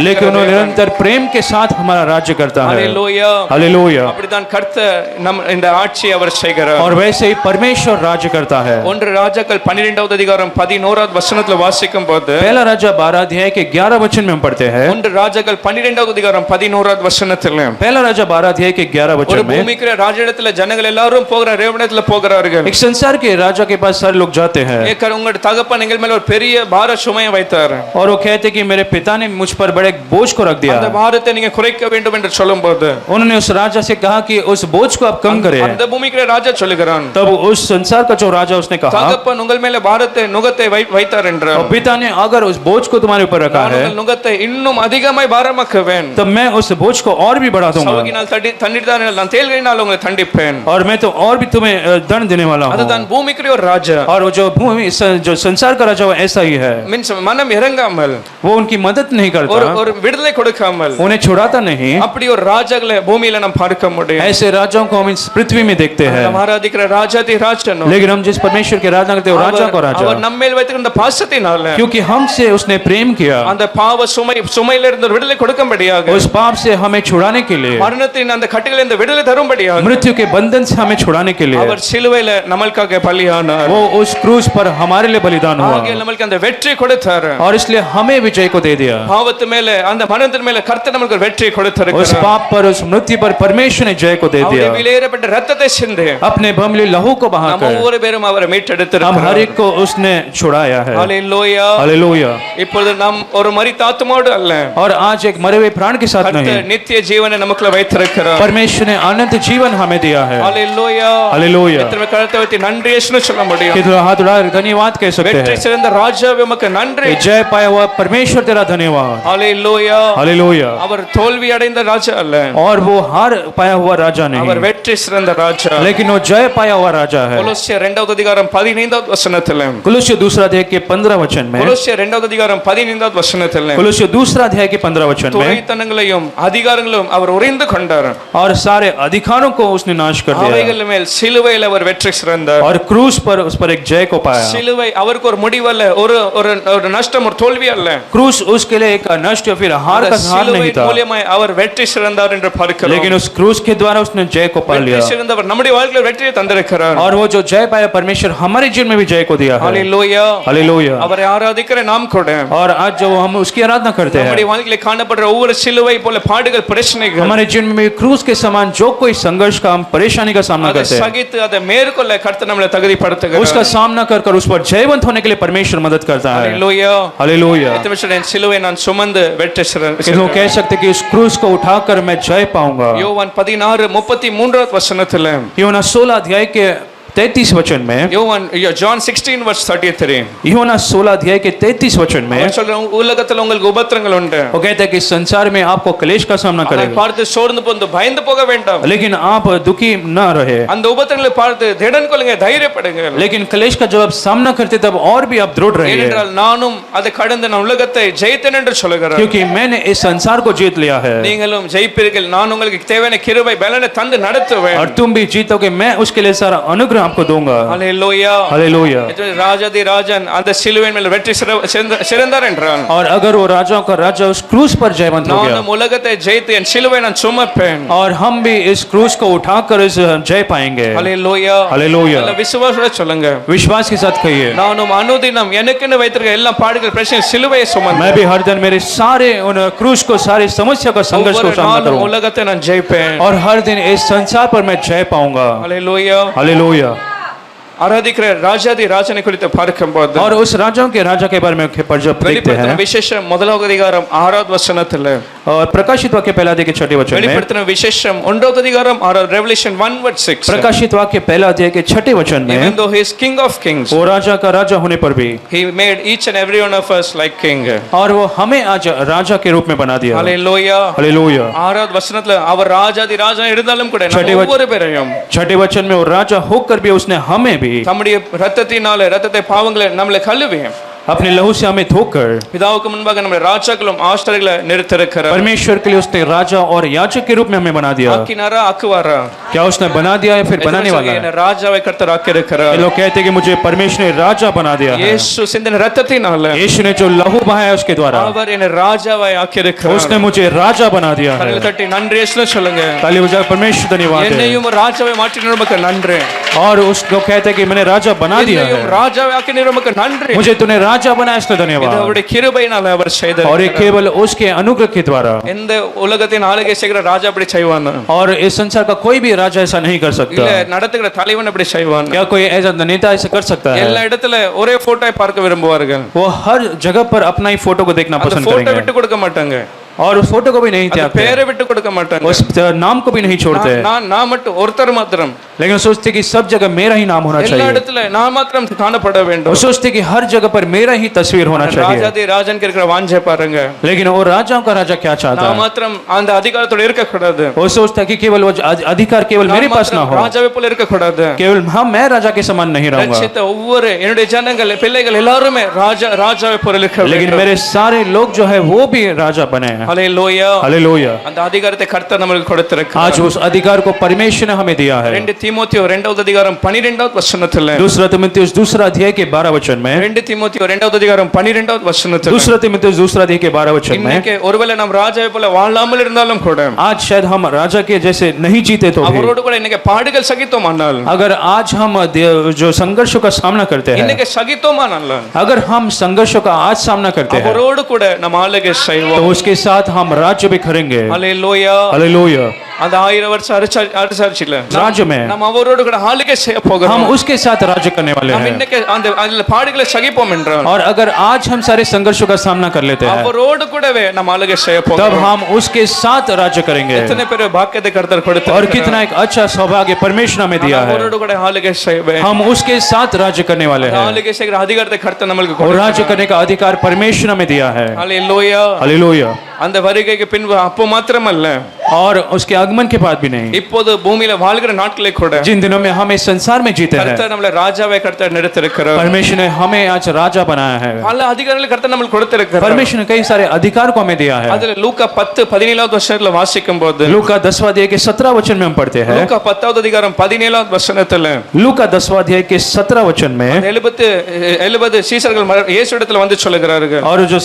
लेकिन वो निरंतर प्रेम के साथ हमारा राज्य करता है। ஹalleluya. हालेलुया। அப்படிதான் கர்த்தர் நம் இந்த ஆட்சி அவர் செய்கிறார். और वैसे ही परमेश्वर राज्य करता है। ஒன்று ராஜாக்கள் 12வது அதிகாரம் 11வது வசனத்துல வாசிக்கும் போது, पहला राजा 12 अध्याय के 11 वचन में हम पढ़ते हैं। ஒன்று ராஜாக்கள் 12வது அதிகாரம் 11வது வசனத்துல पहला राजा 12 अध्याय के 11 ஒரு वचन में பூமிக்கிற ராஜிடத்துல ஜனங்கள் எல்லாரும் போகிற ரேவணத்துல போகிறார்கள். एक संसार के राजा के पास सारे लोग जाते हैं ஏக்கர் உங்க தகப்பன் எங்கள் மேல ஒரு பெரிய பார சுமையை வைத்தார், और वो कहते कि मेरे पिता ने मुझ पर बड़े बोझ को रख दिया। அந்த பாரத்தை நீங்க குறைக்க வேண்டும் என்று சொல்லும்போது उन्होंने उस राजा से कहा कि उस बोझ को आप कम करें। அந்த பூமிக்கிற ராஜா சொல்லுகிறான், तब उस संसार का जो राजा उसने कहा, தகப்பன் உங்கள் மேல பாரத்தை நுகத்தை வைத்தார் என்றார், और पिता ने अगर उस बोझ को तुम्हारे ऊपर रखा நான் है உங்கள் நுகத்தை இன்னும் அதிகமாய் பாரமாக்குவேன், तब मैं उस बोझ को और भी बढ़ा दूंगा, சவுகினால் தண்ணீர்தானினால் நான் தேள்களினால் உங்களை தண்டிப்பேன். और मैं तो और भी तुम्हें दंड देने वाला हूँ। அதுதான் பூமிக்கிற ஒரு ராஜா, और वो जो भूमि जो संसार का राजा वो ऐसा ही है, மீன்ஸ் மனம் இறங்காமல் वो उनकी मदद नहीं ஒரு करता, ஒரு விடுதலை கொடுக்காமல் उन्हें छुड़ाता नहीं। அப்படி ஒரு ராஜாக்களை பூமியில நாம் பார்க்க முடியும். ऐसे राजाओं को हम इस पृथ्वी में देखते हैं, நாம் ஆராதிக்கிற ராஜாதி ராஜனோ, लेकिन हम जिस परमेश्वर के आराधना करते हैं वो राजा को राजा, அவர் நம்ம மேல் வைத்திருந்த பாசத்தினால क्योंकि हमसे उसने प्रेम किया, அந்த பாவ சுமையில இருந்து ஒரு விடுதலை கொடுக்கும்படியாக, उस पाप से हमें छुड़ाने के लिए, மரணத்தின் அந்த கட்டுகளில் இந்த விடுதலை தரும்படியாக मृत्यु के बंधन से हमें छुड़ाने के लिए அவர் சிலுவையில நமக்காக பலியானார். वो उस क्रूस पर हमारे लिए बलिदान हुआ, ஆகிய நமக்கு அந்த வெற்றி கொடுத்தார். और इसलिए हमें विजय को दे दिया। பாவத்து மேல அந்த மரணத்தின் மேல கர்த்தர் நமக்கு ஒரு வெற்றி उस கொடுத்திருக்கிறார். पाप पर उस मृत्यु पर परमेश्वर ने जय को दे அவருடைய दिया, விலையேறப்பட்ட ரத்தத்தை சிந்தி अपने बमली लहू को நம்ம बहाकर ஒவ்வொரு பேரும் அவரை हम மீட்டெடுத்திருக்கிறார். हर एक को उसने छुड़ाया है। ஹalleluya. हालेलुया। இப்பொழுது நாம் ஒரு மரித்த ஆத்துமாவோடு அல்ல, और आज एक मरे हुए प्राण के साथ नहीं, கர்த்தர் நித்திய ஜீவனை நமக்குள்ள வைத்திருக்கிறார். परमेश्वर ने अनंत जीवन हमें दिया है। ஹalleluya. हालेलुया। எத்தனை கருத்தை வைத்து நன்றி இயேசுன்னு சொல்ல முடியும். कितना हाथ उड़ा धन्यवाद कह सकते வெற்றி हैं, சிறந்த ராஜாவே உமக்கு நன்றி. कि जय पाया हुआ परमेश्वर तेरा धन्यवाद। ஹalleluya. हालेलुया। அவர் தோல்வி அடைந்த ராஜா அல்ல, और वो हार पाया हुआ राजा அவர் नहीं, வெற்றி சிறந்த ராஜா. लेकिन वो जय पाया हुआ राजा है। கொலோசியர் 2வது அதிகாரம் 15வது வசனத்தில், कुलुस्सी दूसरा अध्याय के 15 वचन में, கொலோசியர் 2வது அதிகாரம் 15வது வசனத்தில் कुलुस्सी दूसरा अध्याय के 15 वचन में, துரைத்தனங்களையும் அதிகாரங்களையும் அவர் உறைந்து கொண்டார். और सारे अधिकारों को उसने नाश कर दिया, அவைகள் மேல் சிலுவையில் அவர் வெற்றி சிறந்தார். और क्रूस पर उस पर एक जय को पाया। சிலுவை அவருக்கு ஒரு முடிவு அல்ல, ஒரு ஒரு ஒரு நஷ்டம், ஒரு தோல்வி அல்ல. क्रूस उसके लिए एक नष्ट या फिर हार அந்த का हार नहीं சிலுவையின் था, மூலமாய் அவர் வெற்றி சிறந்தார் என்று பார்க்கிறோம். लेकिन उस क्रूस के द्वारा उसने जय को पा வெற்றி लिया, சிறந்தவர் நம்முடைய வாழ்க்கையில் வெற்றியை தந்திருக்கிறார். और वो जो जय पाया परमेश्वर हमारे जीवन में भी जय को दिया है। ஹalleluya. हालेलुया। அவரை ஆராதிக்கிற நாம் கூட और आज जो हम उसकी आराधना करते हैं, நம்முடைய வாழ்க்கையில் காணப்படுற ஒவ்வொரு சிலுவை போல பாடுகள், பிரச்சனைகள், हमारे जीवन में भी क्रूस के समान जो कोई संघर्ष का हम परेशानी का सामना அதை करते हैं, சகித்து அதை மேற்கொள்ள கர்த்தர் நம்மளை தகுதிப்படுத்துகிறார். उसका सामना कर कर उस पर जयवंत होने के लिए परमेश्वर मदद करता है। ஹalleluya. हालेलुया। என் சிலுவை நான் சுமந்து வெற்றி कि लोग कह सकते कि उस क्रूस को उठाकर मैं जय पाऊंगा। யோவான் 16:33 வசனத்தில், यूहन्ना 16 अध्याय के 33 वचन में, John 16:33, यूहन्ना 16 अध्याय के 33 वचन में அவர் சொல்றார், உலகத்தில் உங்களுக்கு உபத்திரங்கள் உண்டு, वो कहता है कि इस संसार में आपको क्लेश का सामना அதை करेगा, பார்த்து சோர்ந்து போந்து பயந்து போக வேண்டாம். लेकिन आप दुखी न रहे, அந்த உபத்திரங்களை பார்த்து திடன் கொள்ளுங்க, தைரியப்படுங்க. लेकिन क्लेश का जब आप सामना करते तब और भी आप दृढ़ रहिए, ஏனென்றால் நானும் அதை கடந்து நான் உலகத்தை ஜெயித்தேன் என்று சொல்லுகிறார். क्योंकि मैंने इस संसार को जीत लिया है, நீங்களும் ஜெயிப்பீர்கள். நான் உங்களுக்கு தேவையான கிருபை பலனை தந்து நடத்துவேன். और तुम भी जीतोगे, मैं उसके लिए सारा अनुग्रह आपको दूंगा। ஹalleluya. हालेलुया। ராஜாதி ராஜன் அந்த சிலுவையின் மேல் வெற்றி சிறந்தார் என்றான். और अगर वो राजाओं का राजा उस क्रूस पर जयवंत हो गया, நானும் உலகத்தை ஜெயித்து என் சிலுவை நான் சுமப்பேன். और हम भी इस क्रूस को उठाकर इस जय पाएंगे। ஹalleluya. हालेलुया। நல்ல விசுவாசத்தோட சொல்லுங்க, विश्वास के साथ कहिए, நானும் அனுதினம் எனக்குன்னு வைத்திருக்க எல்லா பாடுகள் பிரச்சனை சிலுவையை சுமந்து मैं भी हर दिन मेरे सारे उन क्रूस को, सारी समस्या का संघर्ष को ஒவ்வொரு सामना நாளும் करूं, உலகத்தை நான் ஜெயிப்பேன். और हर दिन इस संसार पर मैं जय पाऊंगा। ஹalleluya. हालेलुया। ஆராதிக்கிற ராஜாதி ராஜனை குறித்து பார்க்கும்போது और उस राजाओं के राजा के बारे में जब देखते வெளிப்படுத்தின हैं விசேஷம் முதலாவது அதிகாரம் 6வது வசனத்துல और प्रकाशित वाक्य पहला अध्याय के 6 वचन में வெளிப்படுத்தின விசேஷம் 1வது அதிகாரம் 6 ரெவலேஷன் 1:6 प्रकाशित वाक्य पहला अध्याय के 6 वचन में even though he is king of kings वो राजा का राजा होने पर भी he made each and every one of us like king और वो हमें आज राजा के रूप में बना दिया hallelujah हालेलुया 6வது வசனத்துல அவர் ராஜாதி ராஜா இருந்தாலும் கூட நம்ம छठे वचन- ஒவ்வொரு பேரையும் 6 वचन में वो राजा होकर भी उसने हमें भी தம்முடைய இரத்தத்தினால இரத்தத்தை பாவங்களை நம்மளை கழுவி अपने लहू से हमें धोकर பிதாவுக்கு முன்பாக நம்மளை ராஜாக்களும் ஆஸ்டர்களை நிறுத்திருக்கிறார் परमेश्वर के लिए उसने राजा और याजक के रूप में हमें बना दिया ஆக்கினாரா ஆக்குவாரா क्या उसने बना दिया है फिर बनाने वाला है என்ன ராஜாவை கர்த்தர் ये ஆக்கியிருக்கிறார் लोग कहते हैं कि मुझे परमेश्वर ने राजा बना दिया है இயேசு சிந்தின இரத்தத்தினால यीशु ने जो लहू बहाया उसके द्वारा அவர் என்ன ராஜாவை ஆக்கியிருக்கிறார் उसने मुझे राजा बना दिया है கரங்களை தட்டி நன்றி இயேசுவே சொல்லுங்க ताली बजाकर परमेश्वर धन्यवाद है என்னையும் ராஜாவை மாற்றின நமக்கு நன்றி और उसको कहते हैं कि मैंने राजा बना दिया है என்னையும் ராஜாவை ஆக்கின நமக்கு நன்றி मुझे तूने राजा बनाया इसलिए இது धन्यवाद அவருடைய கிருபையினால அவர் செய்தார் और ये केवल उसके अनुग्रह के द्वारा எந்த உலகத்தின் ஆளுகை செய்கிற ராஜா அப்படி செய்வான் और इस संसार का कोई भी राजा ऐसा नहीं कर सकता இல்ல நடத்துகிற தலைவன் அப்படி செய்வான் क्या कोई ऐसा नेता ऐसा कर सकता है எல்லா இடத்துல ஒரே போட்டோவை பார்க்க விரும்புவார்கள் वो हर जगह पर अपना ही फोटो को देखना அந்த पसंद போட்டோ करेंगे விட்டு கொடுக்க மாட்டாங்க और उस फोटो को भी नहीं அந்த त्यागते பேரை விட்டு கொடுக்க மாட்டாங்க उस नाम को भी नहीं छोड़ते நான் மட்டும் ஒருத்தர் மாத்திரம் लेकिन सोचते कि सब जगह मेरा ही नाम होना எல்லா चाहिए இடத்துல நான் மாத்திரம் காணப்பட वो வேண்டும் सोचते कि हर जगह पर मेरा ही तस्वीर होना चाहिए ராஜாதி ராஜனுக்கு இருக்கிற வாஞ்சை பாருங்க लेकिन वो राजाओं का राजा क्या चाहता நான் है மாத்திரம் அந்த அதிகாரத்தோட இருக்க கூடாது वो सोचता है कि केवल वो अधिकार केवल मेरे पास ना हो ராஜாவை போல இருக்க கூடாது केवल हाँ मैं राजा के समान नहीं रहूंगा ரட்சித்த ஒவ்வொரு என்னுடைய ஜனங்கள் பிள்ளைகள் எல்லாரும் ராஜாவை போல இருக்க लेकिन வேண்டும் मेरे सारे लोग जो है वो भी राजा बने हैं ஹalleluya हालेलुया அந்த அதிகாரத்தை கர்த்தர் நமக்கு கொடுத்திருக்கிறார் आज उस अधिकार को परमेश्वर ने हमें दिया है 2 தீமோத்தேயு 2வது அதிகாரம் 12வது வசனத்துல दूसरा तिमुथियुस दूसरा अध्याय के 12 वचन में 2 தீமோத்தேயு 2வது அதிகாரம் 12வது வசனத்துல दूसरा तिमुथियुस दूसरा अध्याय के 12 वचन में இன்னைக்கு ஒருவேளை நாம் ராஜாவை போல வாழாமல் இருந்தாலும் கூட आज शायद हम राजा के जैसे नहीं जीते तो भी அவரோடு கூட இன்னைக்கு பாடுகள் சகித்தோமானால் अगर आज हम जो संघर्षों का सामना करते हैं இன்னைக்கு சகித்தோமானால் अगर हम संघर्षों का आज सामना करते हैं அவரோடு கூட நம்ம ஆளுகை तो செய்வோம் उसके साथ हम राज्य भी करेंगे ஹalleluya हालेलुया அந்த 1000 வருஷம் அரசாட்சியில राज्य में நம்ம அவரோடு கூட ஆளுகை செய்ய போகிறோம் हम उसके साथ राज्य करने वाले நாம் हैं இன்னைக்கு அந்த அதுல பாடுகளை சகிப்போம் என்றால் और अगर आज हम सारे संघर्षों का सामना कर लेते हैं அவரோடு கூடவே நம்ம ஆளுகை செய்ய तब போகிறோம் हम उसके साथ राज्य करेंगे எத்தனை பேர் பாக்கியத்தை கர்த்தர் கொடுத்தார் और कितना एक अच्छा सौभाग्य परमेश्वर हमें दिया है அவரோடு கூட ஆளுகை செய்வேன் हम उसके साथ राज्य करने वाले हैं ஆளுகை செய்கிற அதிகாரத்தை கர்த்தர் நமக்கு और கொடுத்தார் राज्य करने का अधिकार परमेश्वर हमें दिया है ஹalleluya हालेलुया அந்த வருகைக்கு பின்பு அப்போ மாத்திரமல்ல और उसके आगमन के बाद भी नहीं இப்போது பூமியில வாழ்கிற நாட்களே கூட जिन दिनों में हम इस संसार में जीते हैं கர்த்தர் நம்மளை ராஜாவை கர்த்தர் நிறுத்திருக்கிறார் परमेश्वर ने हमें आज राजा बनाया है பல அதிகாரங்களை கர்த்தர் நமக்கு கொடுத்திருக்கிறார் परमेश्वर ने कई सारे अधिकार को हमें दिया है அதுல லூக்கா 10:17வது வசனத்துல வாசிக்கும் போது लूका 10वां अध्याय के 17 वचन में हम पढ़ते हैं லூக்கா 10வது அதிகாரம் 17வது வசனத்துல लूका 10वां अध्याय के 17 वचन में 70 சீஷர்கள் இயேசுவிடத்துல வந்து சொல்லுகிறார்கள் और जो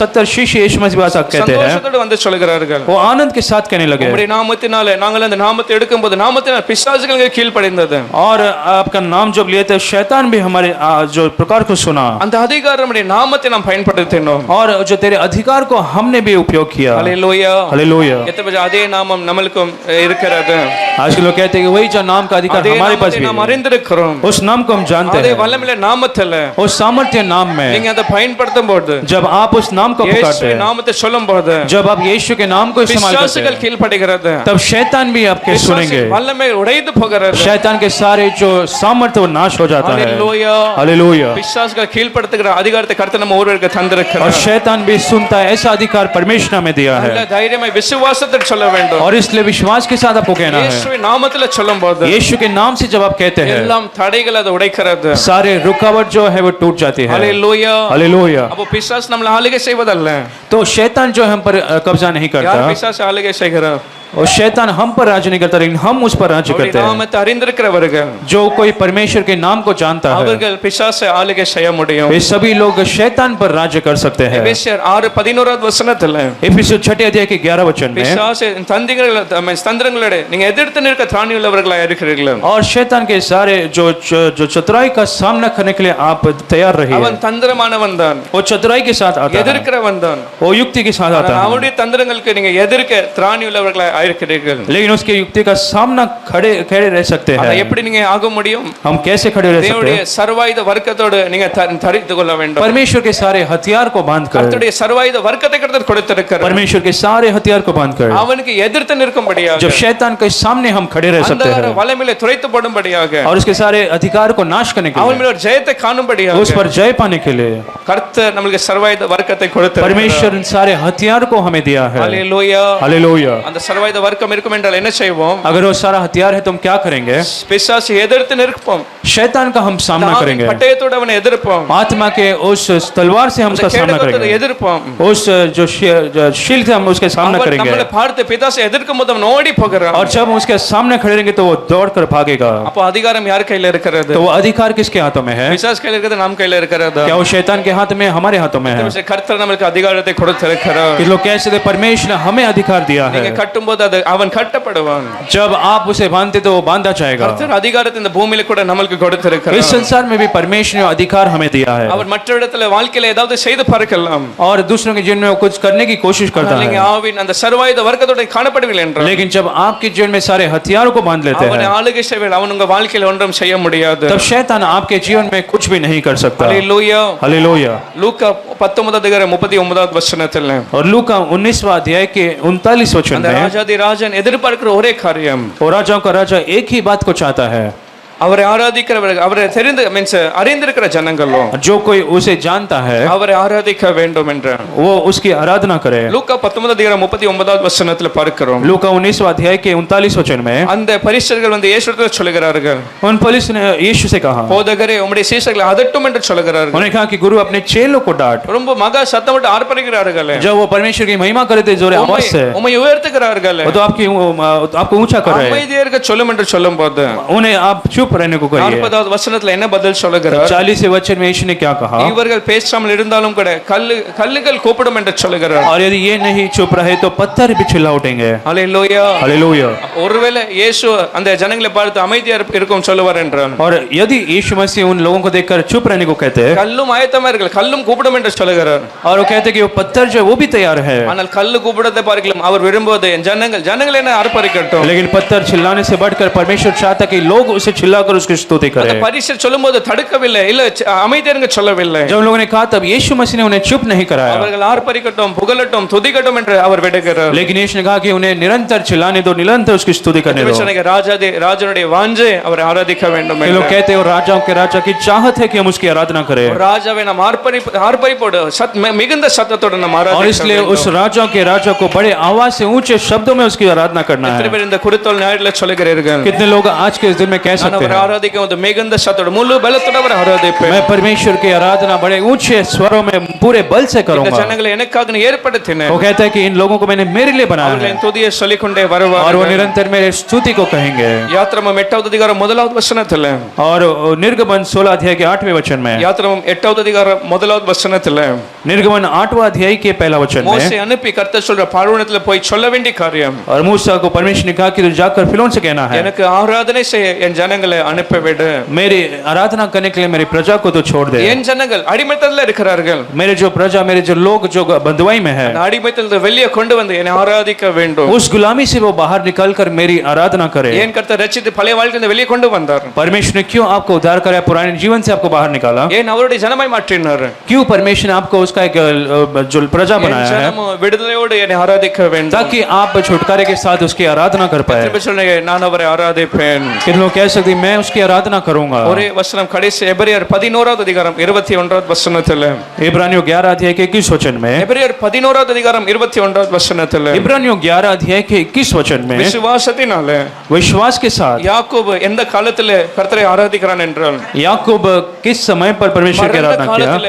70 शिष्य यीशु मसीह के पास आकर कहते हैं சந்தோஷத்தோடு வந்து சொல்லுகிறார்கள் वो आनंद के साथ कहने लगे உம்முடைய நாமத்தினாலே நாங்கள் அந்த நாமத்தை எடுக்கும்போது நாமத்தினால் பிசாசுகளுக்கு கீழ்ப்படிந்தது और आपका नाम जब लिए थे शैतान भी हमारे जो प्रकार को सुना அந்த அதிகாரம் நம்முடைய நாமத்தை நாம் பயன்படுத்தினோம் और जो तेरे अधिकार को हमने भी उपयोग किया ஹalleluya हालेलुया எத்தனை பேர் அதே நாமம் நம்மளுக்கும் இருக்கிறது आज के लोग कहते हैं कि वही जो नाम का अधिकार அதே हमारे पास நாமத்தை भी நாம் है அறிந்திருக்கிறோம் उस नाम को हम जानते அதே हैं வல்லமையுள்ள நாமத்துல उस सामर्थ्य नाम में நீங்க அதை பயன்படுத்தும் போது जब आप उस नाम को पुकारते இயேசுவின் हैं நாமத்தை சொல்லும் போது जब आप यीशु के नाम को इस्तेमाल करते பிசாசுகள் हैं கீழ்ப்படிகிறது तब शैतान भी आपके सुनेंगे வல்லமை உடைந்து போகிறது शैतान के सारे जो सामर्थ्य वो नाश हो जाता है ஹalleluya हालेलुया பிசாசுகள் கீழ்ப்படுத்துகிற அதிகாரத்தை கர்த்தர் நம்ம ஒருவருக்கு और தந்திருக்கிறார் शैतान भी सुनता है ऐसा अधिकार परमेश्वर ने हमें दिया है நல்ல தைரியமாய் விசுவாசத்தில் சொல்ல வேண்டும் और इसलिए विश्वास के साथ आपको कहना है இயேசுவின் நாமத்துல சொல்லும்போது यीशु के नाम से जब आप कहते हैं எல்லாம் தடைகள் அதை உடைக்கிறது सारे रुकावट जो है वो टूट जाती है ஹalleluya हालेलुया அப்போ பிசாசு நம்மள ஆளுகை செய்வதல்ல तो शैतान जो हम पर कब्जा नहीं யார் करता பிசாசு ஆளுகை செய்கிறார் और शैतान हम पर राज्य नहीं करता लेकिन हम उस पर राज्य அவருடைய करते हैं நாமத்தை அறிந்திருக்கிறவர்கள் जो कोई परमेश्वर के नाम को जानता है அவர்கள் பிசாசை ஆளுகை செய்ய முடியும் वे सभी लोग शैतान पर राज्य कर सकते हैं எபேசியர் 6:11வது வசனத்துல इफिसियों 6 अध्याय के 11 वचन में பிசாசு தந்திரங்களோட நீங்க எதிர்த்து நிற்க திராணி உள்ளவர்களாக இருக்கிறீர்கள் और शैतान के सारे जो चतुराई का सामना करने के लिए आप तैयार रहिए அவன் தந்திரமானவன் தான் वो चतुराई के साथ आता है எதிர்க்கிறவன் தான் वो युक्ति के साथ आता है அவனுடைய தந்திரங்களுக்கு நீங்க எதிர்க்க திராணி உள்ளவர்களாக ஆயிருக்கிறீர்கள். लेकिन उसके युक्ति का सामना खड़े खड़े रह सकते ஆனா हैं। எப்படி நீங்க ஆக முடியும்? हम कैसे खड़े रह सकते தேவனுடைய हैं? சர்வாயுத வர்க்கத்தோடு நீங்க தரித்து கொள்ள வேண்டும். परमेश्वर के सारे हथियार को बांधकर, கர்த்தருடைய சர்வாயுத வர்க்கத்தை கர்த்தர் கொடுத்திருக்கிறார். परमेश्वर के सारे हथियार को बांधकर அவனுக்கு எதிர்த்து நிற்கும்படியாக, जब शैतान के सामने हम खड़े रह सकते அந்தகார हैं வலைமையிலே துரைத்து போடும்படியாக, और उसके सारे अधिकार को नाश करने के அவன் लिए, மேல் ஒரு ஜெயத்தை காணும்படியாக उस पर जय पाने के लिए கர்த்தர் நமக்கு சர்வாயுத வர்க்கத்தை கொடுத்திருக்கிறார். परमेश्वर इन सारे हथियार को हमें दिया है। ஹalleluya. हालेलुया। அந்த சர்வாயுத வர்க்கம் இருக்கும் என்றால் என்ன செய்வோம்? अगर वो सारा हथियार है तो हम क्या करेंगे? பிசாசை எதிர்த்து நிற்போம். शैतान का हम सामना करेंगे, பட்டயத்தோடு அவனை எதிர்ப்போம். आत्मा के उस तलवार से हम उसका सामना கேடகத்தோடு करेंगे, எதிர்ப்போம். उस जो शील्ड से हम उसके सामना அவன் करेंगे, நம்மளை பார்த்து பிசாசை எதிர்க்கும் போது அவன் ஓடி போகிறான். और जब हम उसके सामने खड़े रहेंगे तो वो दौड़ कर भागेगा। அப்போ அதிகாரம் யார் கையில இருக்கிறது? तो वो अधिकार किसके हाथों में है? பிசாசு கையில இருக்கிறது, நாம் கையில இருக்கிறது. क्या वो शैतान के हाथ में, हमारे हाथों में है? கர்த்தர் நமக்கு அதிகாரத்தை கொடுத்திருக்கிறார். कि लोग कैसे थे, परमेश्वर ने हमें अधिकार दिया है। நீங்க கட்டும்போது அது அவன் கட்டப்படுவான். जब आप उसे बांधते तो वो बांधा जाएगा। கர்த்தர் அதிகாரத்தை இந்த பூமியில கூட நமக்கு கொடுத்திருக்கிறார். इस संसार में भी परमेश्वर ने अधिकार हमें दिया है, அவர் மற்ற இடத்துல வாழ்க்கையில ஏதாவது செய்து பார்க்கலாம். और दूसरों के जीवन में वो कुछ करने की कोशिश करता நீங்க है। ஆவின் அந்த சர்வாயுத வர்க்கத்தோட காணப்படுவீர்கள் என்றால், लेकिन जब आपके जीवन में सारे हथियारों को बांध लेते அவனை हैं ஆளுகை செய்வேன், அவன் உங்க வாழ்க்கையில ஒன்றும் செய்ய முடியாது. तब शैतान आपके जीवन में कुछ भी नहीं कर सकता। ஹalleluya. हालेलुया। லூக்கா 19 அதிகாரம் 39வது வசனத்தில் और लूका 19वां अध्याय के 39 वचन அந்த में, ராஜாதி ராஜன் எதிர்பார்க்கிற ஒரே காரியம், और राजाओं का राजा एक ही बात को चाहता है, அவரை ஆராதிக்கிறவர்கள், அவரை தெரிந்து மீன்ஸ் அறிந்திருக்கிற ஜனங்களும் जो कोई उसे जानता है அவரை ஆராதிக்க வேண்டும் என்ற. वो उसकी आराधना करे। லூக்கா 19 அதிகாரம் 39வது வசனத்தில் பார்க்கிறோம். लूका 19वां अध्याय के 39 वचन में அந்த பரிசேயர்கள் வந்து இயேசுவிடத்தில் சொல்லுகிறார்கள், उन पुलिस ने यीशु से कहा, போதகரே உம்முடைய சீஷர்களை அதட்டும் என்று சொல்லுகிறார்கள். उन्होंने कहा कि गुरु अपने चेलों को डांट। ரொம்ப மகா சத்தமிட்டு ஆர்ப்பரிக்கிறார்கள். जब वो परमेश्वर की महिमा करे थे जोरे आवाज से, உம்மை உயர்த்துகிறார்கள். वो तो आपको ऊंचा कर रहे हैं। அமைதியா இருக்க சொல்லும் என்று சொல்லும்போது उन्हें आप चुप रहने को कहिए। 40வது வசனத்துல என்ன பதில் சொல்லுகிறார்? 40वें वचन में यीशु ने क्या कहा? இவர்கள் பேசாமல் இருந்தாலும் கூட கல்லுகள் கூப்பிடும் என்று சொல்லுகிறார். और यदि ये नहीं चुप रहे तो पत्थर भी चिल्ला उठेंगे। ஹalleluya. हालेलुया। ஒருவேளை இயேசு அந்த ஜனங்களை பார்த்து அமைதியா இருக்கும் சொல்லுவார் என்றால், और यदि यीशु मसीह उन लोगों को देखकर चुप रहने को कहते, கல்லும் ஆயத்தமா இருக்கு, கல்லும் கூப்பிடும் என்று சொல்லுகிறார். और वो कहते कि वो पत्थर जो है वो भी तैयार है, ஆனால் கல்லு கூப்பிடத்தை பார்க்கலாம் அவர் விரும்புவது ஜனங்கள் என்ன ஆர்ப்பரிக்கட்டும். लेकिन पत्थर चिल्लाने से बढ़कर परमेश्वर चाहता कि लोग उसे चिल्लाकर उसकी स्तुति அந்த करें। பரிசேயர் சொல்லும்போது தடுக்கவில்லை, இல்ல அமைதியா இருங்க சொல்லவில்லை. जब लोगों ने कहा तब यीशु मसीह ने उन्हें चुप नहीं कराया, அவர்கள் ஆர்ப்பரிக்கட்டும், புகழட்டும், துதிக்கட்டும் என்று அவர் விடுகிறார். लेकिन यीशु ने कहा कि उन्हें निरंतर चिल्लाने दो, निरंतर उसकी स्तुति करने दो। ராஜனுடைய வாஞ்சை அவரை ஆராதிக்க வேண்டும் ये लोग कहते हैं और राजाओं के राजा की चाहत है कि हम उसकी आराधना करें, ராஜாவை நாம் ஆர்ப்பரிப்போடு மிகுந்த சத்தத்தோடு நாம் और ஆராதிக்க इसलिए வேண்டும். उस राजाओं के राजा को बड़े आवाज से ऊंचे शब्दों में उसकी आराधना करना எத்தனை है। பேர் இந்த குறித்தோல் ஞாயிறுல சொல்லுகிறீர்கள்? कितने लोग आज के इस दिन में कह நான் सकते அவரை हैं, ஆராதிக்கும் போது மிகுந்த சத்தத்தோடு முழு பலத்தோடு அவரை ஆராதிப்பேன். मैं परमेश्वर की आराधना बड़े ऊंचे स्वरों में पूरे बल से இந்த करूंगा। ஜனங்களை எனக்காக நீ ஏற்படுத்தினேன். वो कहता है कि इन लोगों को मैंने मेरे लिए बनाया அவர்கள் है, என் துதியை சொல்லிக்கொண்டே और वो வருவார்கள். निरंतर मेरे स्तुति को कहेंगे। யாத்திராமம் 8வது அதிகாரம் 1வது வசனத்துல, और निर्गमन 16 अध्याय के 8वें वचन में, யாத்திராமம் 8வது அதிகாரம் 1வது வசனத்துல निर्गमन 8वां अध्याय के पहला वचन மோசே में, அனுப்பி கர்த்தர் சொல்ற பார்வோனிடத்துல போய் சொல்ல வேண்டிய காரியம், और मूसा को परमेश्वर ने कहा कि तू जाकर फिरौन से कहना है, எனக்கு ஆராதனை செய்ய என் ஜனங்களை அனுப்பிவிடு. मेरी आराधना करने के लिए मेरी प्रजा को तो छोड़ दे। என் ஜனங்கள் அடிமைத்தனத்துல இருக்கிறார்கள். मेरे जो प्रजा, मेरे जो लोग जो बंधुआई में है, அந்த அடிமைத்தனத்தை வெளியே கொண்டு வந்து என்னை ஆராதிக்க வேண்டும். उस गुलामी से वो बाहर निकलकर मेरी आराधना करे। ஏன் கர்த்தர் ரட்சித்து பழைய வாழ்க்கையிலிருந்து வெளியே கொண்டு வந்தார்? परमेश्वर ने क्यों आपको उद्धार कराया, पुराने जीवन से आपको बाहर निकाला? ஏன் அவருடைய ஜனமாய் மாற்றினார்? क्यों परमेश्वर ने आपको उसका एक जो प्रजा என் बनाया है, ஜனம் விடுதலையோடு என்னை ஆராதிக்க வேண்டும். ताकि आप छुटकारे के साथ उसकी आराधना कर पाए। திருப்பி சொல்லுங்க, நான் அவரை ஆராதிப்பேன். कितने लोग कह सकते हैं, मैं उसकी आराधना करूंगा। ஒரே வசனம் கடைசி எபிரேயர் 11வது அதிகாரம் 21வது வசனத்துல, इब्रानियों 11 अध्याय के 21 वचन में, எபிரேயர் 11வது அதிகாரம் 21வது வசனத்துல, इब्रानियों 11 अध्याय के 21 वचन में, விசுவாசத்தினால विश्वास के साथ யாக்கோபு எந்த காலத்துல கர்த்தரை ஆராதிக்கிறான் என்றால், याकूब किस समय पर परमेश्वर की மரண आराधना किया? காலத்துல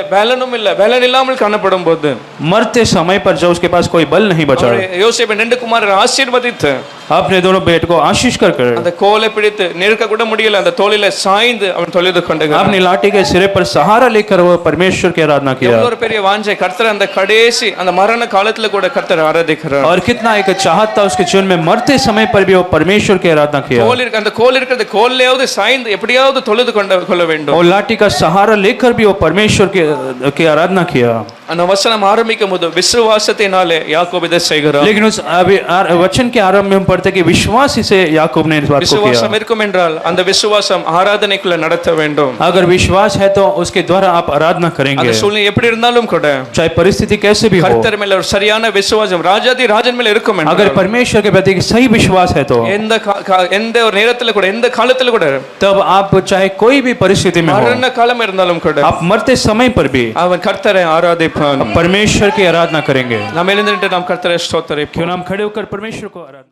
பலன் இல்லாமல் காணப்படும் போது मरते समय पर जब उसके पास कोई बल नहीं बचा, யோசேப்பின் 2 குமாரரை ஆசீர்வதித்து अपने दोनों बेट को आशीष कर அந்த கோலை பிடித்து நிற்க கூட முடியல, அந்த தோளில சாய்ந்து அவன் தொழுது கொண்டிருந்தான். अपनी लाठी के सिरे पर सहारा लेकर वो परमेश्वर की आराधना किया। எவ்வளவு ஒரு பெரிய வாஞ்சை! கர்த்தர் அந்த கடைசி அந்த மரண காலத்துல கூட கர்த்தர் ஆராதிக்கிறார். और कितना एक चाहत था उसके जीवन में, मरते समय पर भी वो परमेश्वर की आराधना किया। கோல் இருக்கு, அந்த கோல் இருக்கிறது கோல்லையாவது சாய்ந்து எப்படியாவது தொழுது கொள்ள வேண்டும். और लाठी का सहारा लेकर भी वो परमेश्वर की आराधना किया। அந்த வசனம் ஆரம்பிக்கும் போது விசுவாசத்தினாலே யாக்கோபு இதை செய்கிறார். लेकिन उस वचन के आरंभ में हम पढ़ते हैं कि विश्वास से याकूब ने इस बात को விசுவாசம் किया. இருக்கும் என்றால் அந்த விசுவாசம் ஆராதனைக்குள்ள நடத்த வேண்டும். अगर विश्वास है तो उसके द्वारा आप आराधना करेंगे, அந்த சூழ்நிலை எப்படி இருந்தாலும் கூட चाहे परिस्थिति कैसे भी हो. கர்த்தர் மேல ஒரு சரியான விசுவாசம் ராஜாதி ராஜன் மேல இருக்கும் अगर என்றால் परमेश्वर के प्रति सही विश्वास है तो எந்த ஒரு நேரத்துல கூட எந்த காலத்துல கூட तब आप चाहे कोई भी परिस्थिति में हो, மரண காலம் இருந்தாலும் கூட आप मरते समय पर भी அவன் கர்த்தரை ஆராதிப்பான். परमेश्वर की आराधना करेंगे. நாம் எழுந்திருந்து நாம் கர்த்தரை ஸ்தோத்திரிப்போம். क्यों नाम खड़े होकर परमेश्वर को आराधना